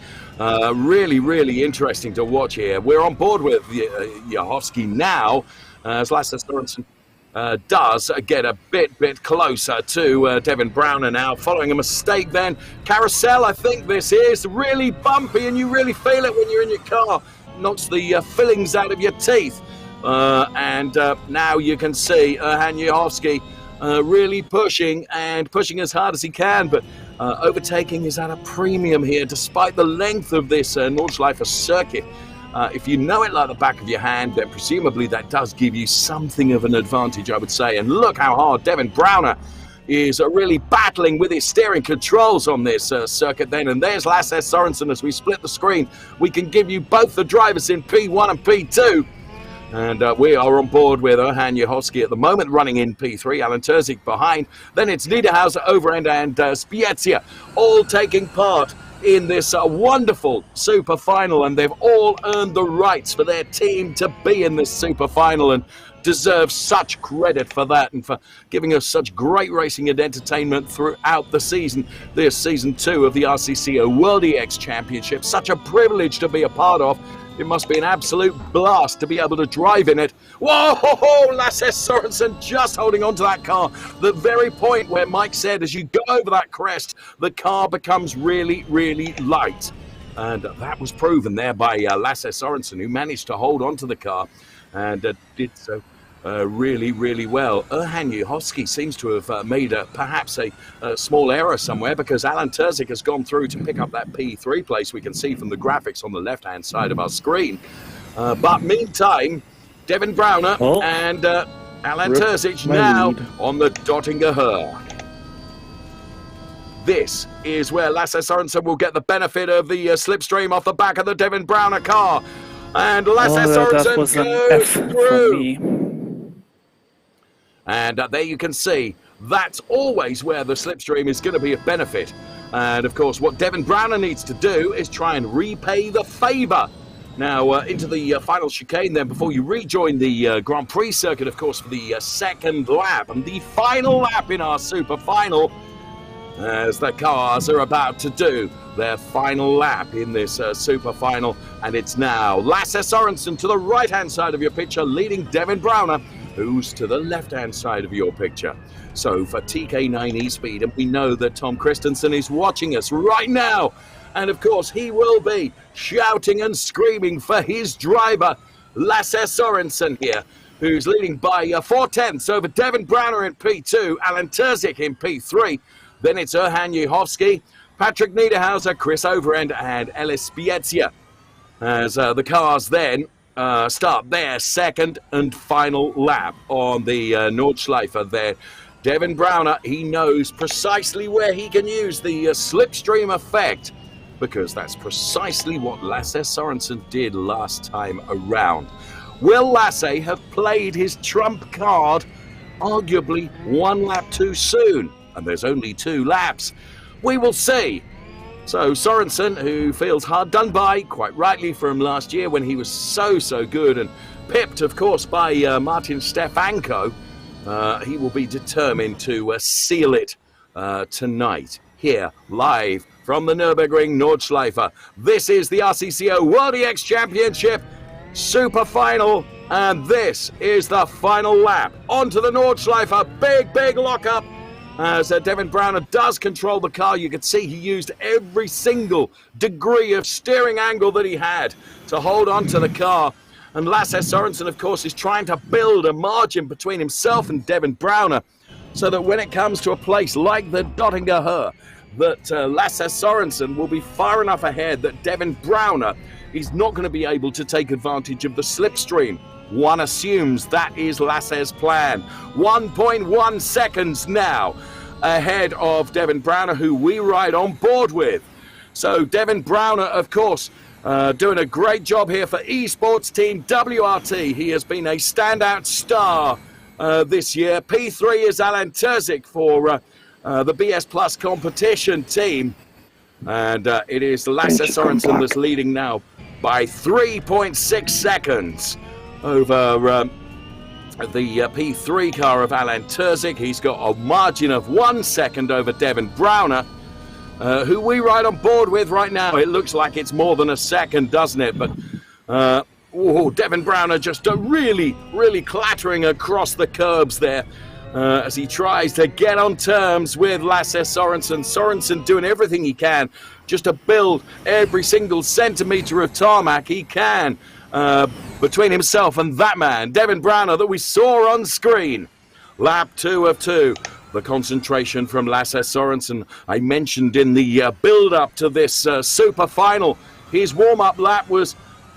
Really interesting to watch here. We're on board with Yahovsky now, as Lasse Sorensen does get a bit closer to Devin Browner now, following a mistake then. Carousel, I think this is really bumpy, and you really feel it when you're in your car. Knocks the fillings out of your teeth. And now you can see Erhan Yahovsky really pushing as hard as he can, but overtaking is at a premium here despite the length of this Nordschleife circuit. If you know it like the back of your hand, then presumably that does give you something of an advantage, I would say. And look how hard Devin Browner is really battling with his steering controls on this circuit then. And there's Lasse Sorensen as we split the screen. We can give you both the drivers in P1 and P2. And we are on board with Erhan Yahovsky at the moment, running in P3, Alan Terzic behind. Then it's Niederhauser, Overend and Spiezia, all taking part in this wonderful super final. And they've all earned the rights for their team to be in this super final and deserve such credit for that and for giving us such great racing and entertainment throughout the season. This season 2 of the RCCO World EX Championship. Such a privilege to be a part of. It must be an absolute blast to be able to drive in it. Whoa, Lasse Sorensen just holding on to that car. The very point where Mike said as you go over that crest, the car becomes really light. And that was proven there by Lasse Sorensen, who managed to hold on to the car and did so really well. Erhan Yahovsky seems to have made perhaps a small error somewhere, because Alan Terzic has gone through to pick up that P3 place we can see from the graphics on the left-hand side of our screen. But meantime, Devin Browner and Alan Terzic now on the Dottinger. This is where Lasse Sorensen will get the benefit of the slipstream off the back of the Devin Browner car. And Lasse Sorensen goes through. And there you can see that's always where the slipstream is going to be of benefit. And of course, what Devin Browner needs to do is try and repay the favour. Now, into the final chicane then, before you rejoin the Grand Prix circuit, of course, for the second lap. And the final lap in our super final, as the cars are about to do their final lap in this super final. And it's now Lasse Sørensen to the right-hand side of your picture, leading Devin Browner, who's to the left-hand side of your picture. So for TK9 eSpeed, and we know that Tom Kristensen is watching us right now, and of course he will be shouting and screaming for his driver, Lasse Sørensen here, who's leading by 4/10 over Devin Browner in P2, Alan Terzic in P3. Then it's Erhan Juhovski, Patrick Niederhauser, Chris Overend, and Ellis Spiezia. As the cars then start their second and final lap on the Nordschleife there. Devin Browner, he knows precisely where he can use the slipstream effect, because that's precisely what Lasse Sørensen did last time around. Will Lasse have played his trump card arguably one lap too soon? And there's only 2 laps. We will see. So Sørensen, who feels hard done by, quite rightly, from last year when he was so good and pipped, of course, by Martin Stefanko, he will be determined to seal it tonight, here, live from the Nürburgring Nordschleife. This is the RCCO World EX Championship Super Final, and this is the final lap. Onto the Nordschleife, big lockup. As Devin Browner does control the car, you can see he used every single degree of steering angle that he had to hold on to the car. And Lasse Sørensen, of course, is trying to build a margin between himself and Devin Browner, so that when it comes to a place like the Dottinger Höhe, that Lasse Sørensen will be far enough ahead that Devin Browner is not going to be able to take advantage of the slipstream. One assumes that is Lasse's plan. 1.1 seconds now ahead of Devin Browner, who we ride on board with. So Devin Browner, of course, doing a great job here for Esports Team WRT. He has been a standout star this year. P3 is Alan Terzic for the BS Plus competition team. And it is Lasse Sørensen that's leading now by 3.6 seconds over the P3 car of Alan Terzic. He's got a margin of 1 second over Devin Browner, who we ride on board with right now. It looks like it's more than a second, doesn't it? But Devin Browner just really clattering across the curbs there as he tries to get on terms with Lasse Sørensen. Sørensen doing everything he can just to build every single centimetre of tarmac he can between himself and that man, Devin Browner, that we saw on screen. Lap 2 of 2. The concentration from Lasse Sørensen. I mentioned in the build-up to this super final, his warm-up lap was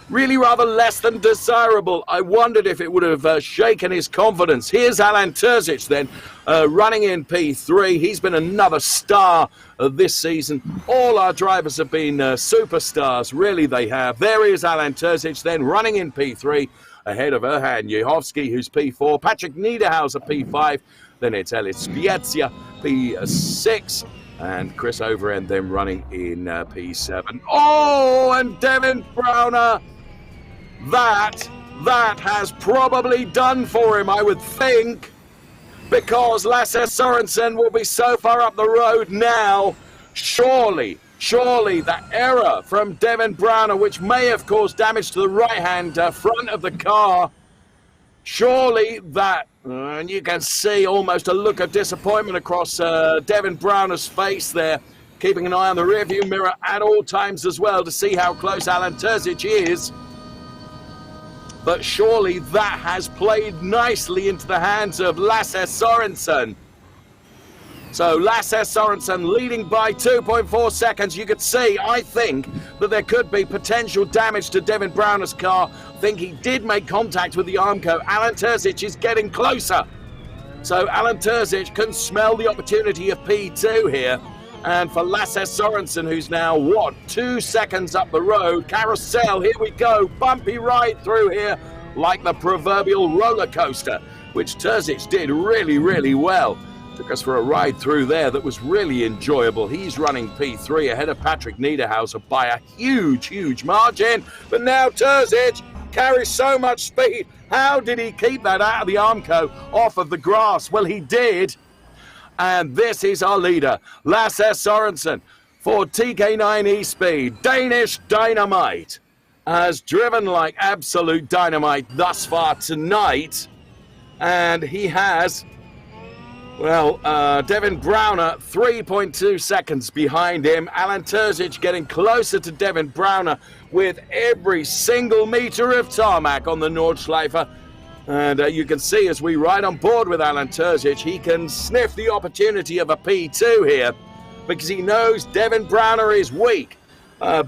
really rather less than desirable. I wondered if it would have shaken his confidence. Here's Alan Terzic then, running in P3. He's been another star this season. All our drivers have been superstars, really they have. There is Alan Terzic then, running in P3, ahead of Erhan Juhovski, who's P4, Patrick Niederhauser, P5, then it's Ellis Spiezia, P6, and Chris Overend then running in P7. Oh, and Devin Browner, that has probably done for him, I would think, because Lasse Sørensen will be so far up the road now. Surely that error from Devin Browner, which may have caused damage to the right-hand front of the car, surely that, and you can see almost a look of disappointment across Devin Browner's face there, keeping an eye on the rearview mirror at all times as well to see how close Alan Terzic is. But surely that has played nicely into the hands of Lasse Sørensen. So Lasse Sørensen leading by 2.4 seconds. You could see, I think, that there could be potential damage to Devin Browner's car. I think he did make contact with the Armco. Alan Terzic is getting closer. So Alan Terzic can smell the opportunity of P2 here. And for Lasse Sørensen, who's now, 2 seconds up the road. Carousel, here we go. Bumpy ride through here like the proverbial roller coaster, which Terzic did really well. Took us for a ride through there that was really enjoyable. He's running P3 ahead of Patrick Niederhauser by a huge margin. But now Terzic carries so much speed. How did he keep that out of the Armco off of the grass? Well, he did. And this is our leader, Lasse Sorensen, for TK9 eSpeed. Danish Dynamite has driven like absolute dynamite thus far tonight. And he has... Well, Devin Browner, 3.2 seconds behind him. Alan Terzic getting closer to Devin Browner with every single meter of tarmac on the Nordschleife. And you can see as we ride on board with Alan Terzic, he can sniff the opportunity of a P2 here because he knows Devin Browner is weak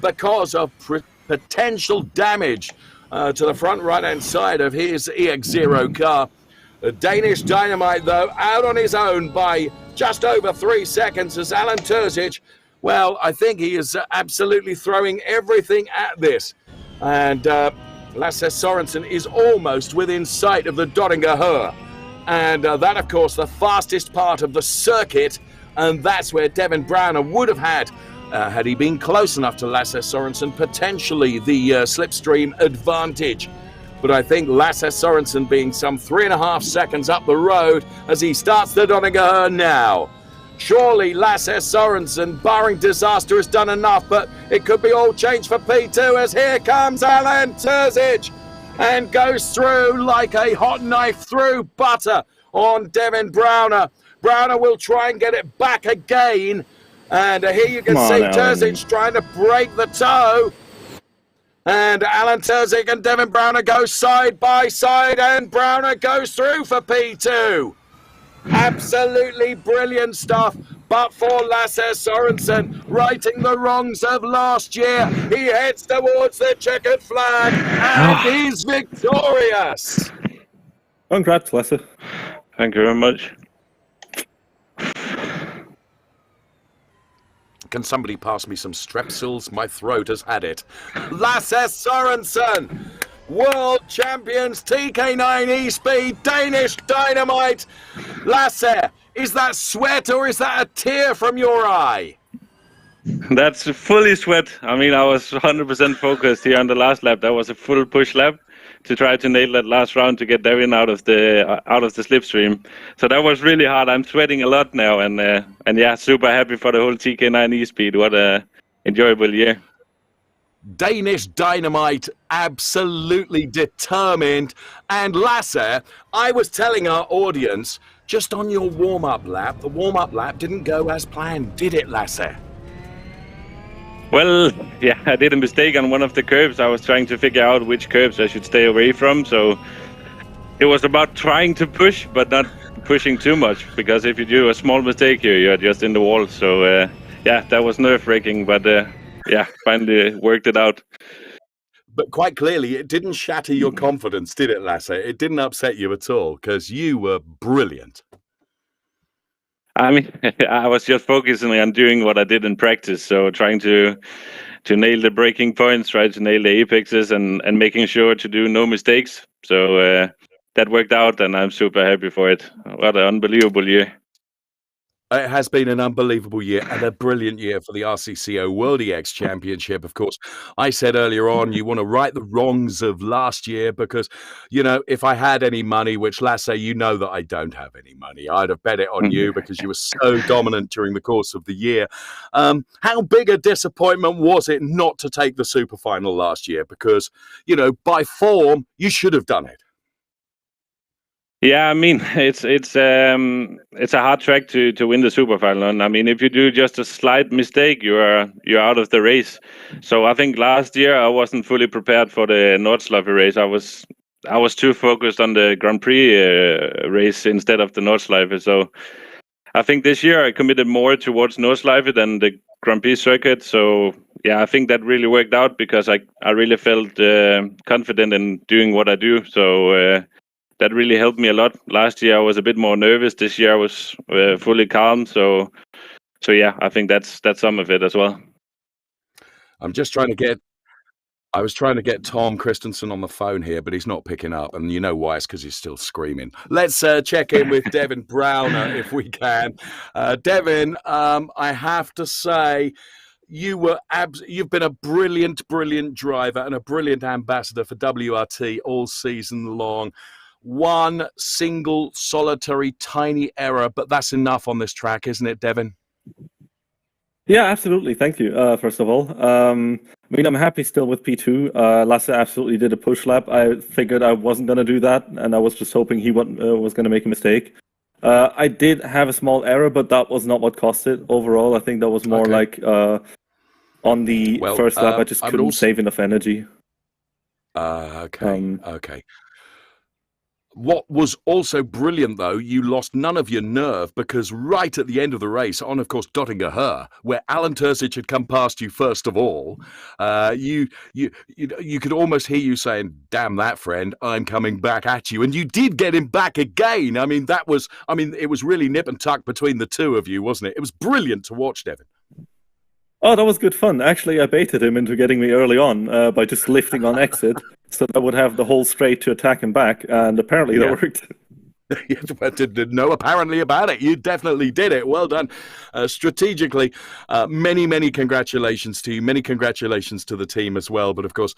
because of potential damage to the front right-hand side of his EX0 car. Danish Dynamite, though, out on his own by just over 3 seconds as Alan Terzic, well, I think he is absolutely throwing everything at this. And Lasse Sorensen is almost within sight of the Doddinger Höhe. And that, of course, the fastest part of the circuit. And that's where Devin Browner would have had he been close enough to Lasse Sorensen, potentially the slipstream advantage. But I think Lasse Sorensen being some 3.5 seconds up the road as he starts the Doddinger Höhe now. Surely Lasse Sorensen, barring disaster, has done enough, but it could be all changed for P2 as here comes Alan Terzic and goes through like a hot knife through butter on Devin Browner. Browner will try and get it back again. And here you can see Terzic trying to break the toe. And Alan Terzic and Devin Browner go side by side, and Browner goes through for P2. Absolutely brilliant stuff, but for Lasse Sorensen, righting the wrongs of last year, he heads towards the checkered flag and he's victorious. Congrats, Lasse. Thank you very much. Can somebody pass me some Strepsils? My throat has had it. Lasse Sorensen, World Champions TK9 eSpeed, Danish Dynamite. Lasse, is that sweat or is that a tear from your eye? That's fully sweat. I mean, I was 100% focused here on the last lap. That was a full push lap to try to nail that last round to get Devin out of the slipstream. So that was really hard. I'm sweating a lot now, and yeah, super happy for the whole TK9 eSpeed. What a enjoyable year. Danish Dynamite, absolutely determined. And Lasse, I was telling our audience, just on your warm-up lap, the warm-up lap didn't go as planned, did it, Lasse? Well, yeah, I did a mistake on one of the curves. I was trying to figure out which curves I should stay away from. So it was about trying to push, but not pushing too much. Because if you do a small mistake here, you're just in the wall. So yeah, that was nerve-wracking. But yeah, finally worked it out. But quite clearly, it didn't shatter your confidence, did it, Lasse? It didn't upset you at all, because you were brilliant. I mean, I was just focusing on doing what I did in practice. So trying to nail the braking points, try to nail the apexes, and making sure to do no mistakes. So that worked out, and I'm super happy for it. What an unbelievable year. It has been an unbelievable year and a brilliant year for the RCCO World EX Championship. Of course, I said earlier on, you want to right the wrongs of last year because, you know, if I had any money, which Lasse, you know that I don't have any money, I'd have bet it on you because you were so dominant during the course of the year. How big a disappointment was it not to take the super final last year? Because, you know, by form, you should have done it. Yeah, I mean, it's a hard track to win the super final. And I mean, if you do just a slight mistake, you're out of the race. So I think last year I wasn't fully prepared for the Nordschleife race. I was too focused on the Grand Prix race instead of the Nordschleife. So I think this year I committed more towards Nordschleife than the Grand Prix circuit. So yeah, I think that really worked out because I really felt confident in doing what I do. So that really helped me a lot. Last year I was a bit more nervous. This year I was fully calm. So yeah, I think that's some of it as well. I'm just trying to get I was trying to get Tom Kristensen on the phone here, but he's not picking up. And you know why? It's because he's still screaming. Let's check in with Devin Browner if we can. Devin, I have to say, you've been a brilliant driver and a brilliant ambassador for WRT all season long. One single, solitary, tiny error, but that's enough on this track, isn't it, Devin? Yeah, absolutely. Thank you, first of all. I mean, I'm happy still with P2. Lasse absolutely did a push lap. I figured I wasn't going to do that, and I was just hoping he was going to make a mistake. I did have a small error, but that was not what cost it overall. I think that was more like on the first lap, I just couldn't save enough energy. Okay. What was also brilliant, though, you lost none of your nerve because right at the end of the race, on, of course, Dottinger Her, where Alan Terzic had come past you first of all, you could almost hear you saying, "Damn that, friend, I'm coming back at you." And you did get him back again. It was really nip and tuck between the two of you, wasn't it? It was brilliant to watch, Devin. Oh, that was good fun. Actually, I baited him into getting me early on by just lifting on exit, so that I would have the whole straight to attack him back, and apparently that worked. Didn't know apparently about it. You definitely did it. Well done. Strategically, many congratulations to you. Many congratulations to the team as well. But of course,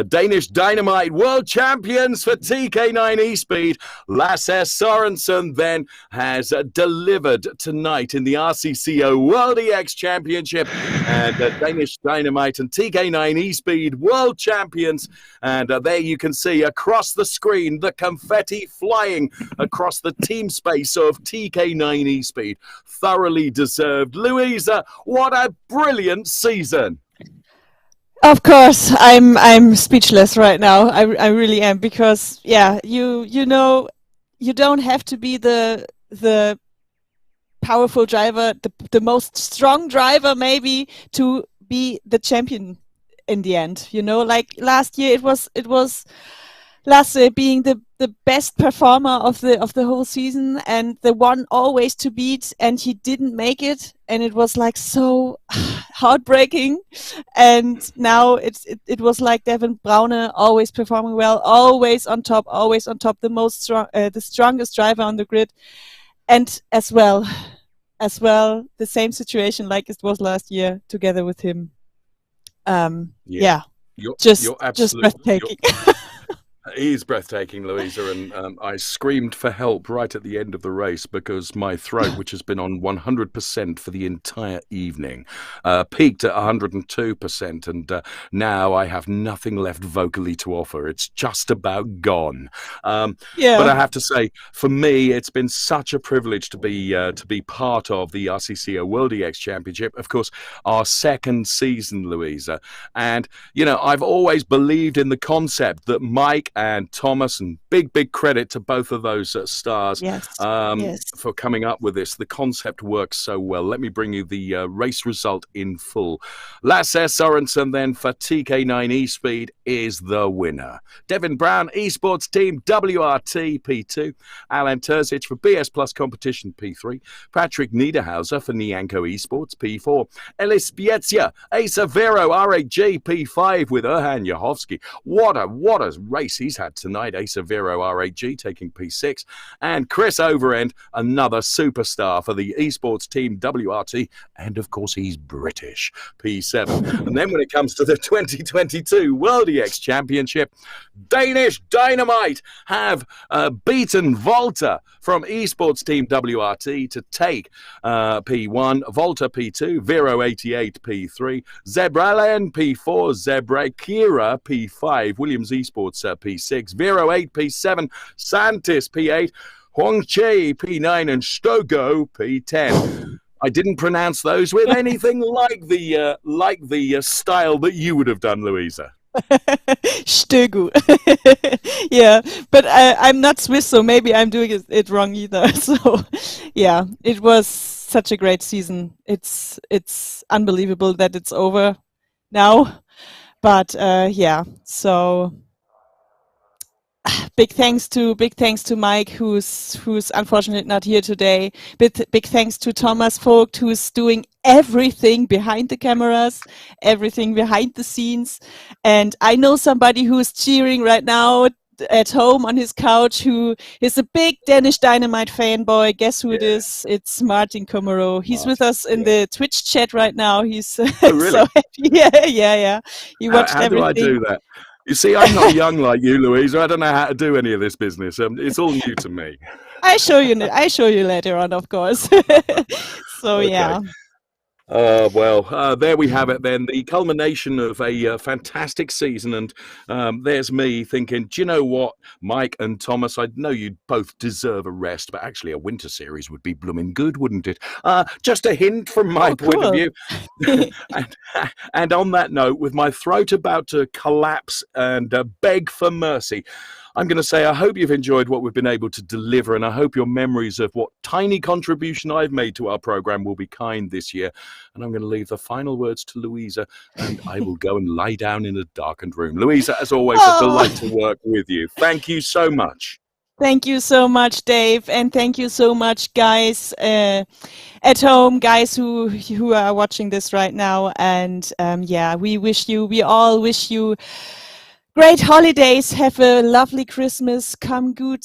Danish Dynamite World Champions for TK9 eSpeed. Lasse Sørensen then has delivered tonight in the RCCO World EX Championship. And Danish Dynamite and TK9 eSpeed World Champions. And there you can see across the screen the confetti flying across the team space of TK9 eSpeed. Thoroughly deserved. Louisa, what a brilliant season. Of course, I'm speechless right now. I really am, because you know, you don't have to be the powerful driver, the most strong driver maybe, to be the champion in the end. You know, like last year it was Lasse being the best performer of the whole season and the one always to beat, and he didn't make it, and it was like so heartbreaking. And now it was like Devin Browner always performing well, always on top, the strongest driver on the grid, and as well the same situation like it was last year together with him. Just breathtaking. He's breathtaking, Louisa, and I screamed for help right at the end of the race because my throat, which has been on 100% for the entire evening, peaked at 102%, and now I have nothing left vocally to offer. It's just about gone. But I have to say, for me, it's been such a privilege to be part of the RCCO World EX Championship. Of course, our second season, Louisa, and you know, I've always believed in the concept that Mike and Thomas, and big credit to both of those stars for coming up with this. The concept works so well. Let me bring you the race result in full. Lasse Sørensen then for TK9 eSpeed is the winner. Devin Brown, Esports Team WRT P2. Alan Terzic for BS Plus Competition P3. Patrick Niederhauser for NIANCO Esports P4. Elis Bietsia, Asa Vero RAG P5 with Erhan Yahovsky. What a race he's had tonight. Asa Vero RAG taking P6. And Chris Overend, another superstar for the Esports Team WRT. And of course, he's British, P7. And then when it comes to the 2022 World EX Championship, Danish Dynamite have beaten Volta from Esports Team WRT to take P1, Volta P2, Vero 88 P3, Zebralen P4, Zebra Kira P5, Williams Esports P6, Vero 8 P7, Santis P8, Huangche P9, and Stogo P10. I didn't pronounce those with anything like the style that you would have done, Louisa. Stögu. Yeah, but I'm not Swiss, so maybe I'm doing it wrong either. So, yeah, it was such a great season. It's unbelievable that it's over now, but so big thanks to Mike, who's unfortunately not here today. Big thanks to Thomas Vogt, who's doing everything behind the cameras, everything behind the scenes. And I know somebody who's cheering right now at home on his couch, who is a big Danish Dynamite fanboy. Guess who it is? It's Martin Komaro. He's with us in the Twitch chat right now. He's so happy. Yeah. He watched How do I everything. do that? You see, I'm not young like you, Louisa. I don't know how to do any of this business. It's all new to me. I show you later on, of course. So Okay. yeah. There we have it then, the culmination of a fantastic season. And there's me thinking, do you know what, Mike and Thomas, I know you both deserve a rest, but actually a winter series would be blooming good, wouldn't it? Just a hint from my point of view. And on that note, with my throat about to collapse and beg for mercy, I'm going to say I hope you've enjoyed what we've been able to deliver, and I hope your memories of what tiny contribution I've made to our program will be kind this year. And I'm going to leave the final words to Louisa, and I will go and lie down in a darkened room. Louisa, as always, a delight to work with you. Thank you so much. Thank you so much, Dave, and thank you so much, guys at home, guys who are watching this right now. And we all wish you great holidays. Have a lovely Christmas. Come good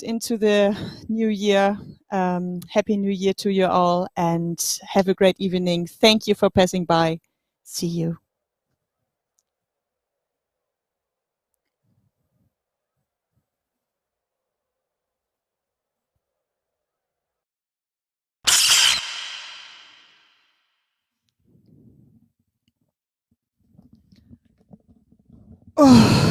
into the new year. Happy New Year to you all, and have a great evening. Thank you for passing by. See you. Oh.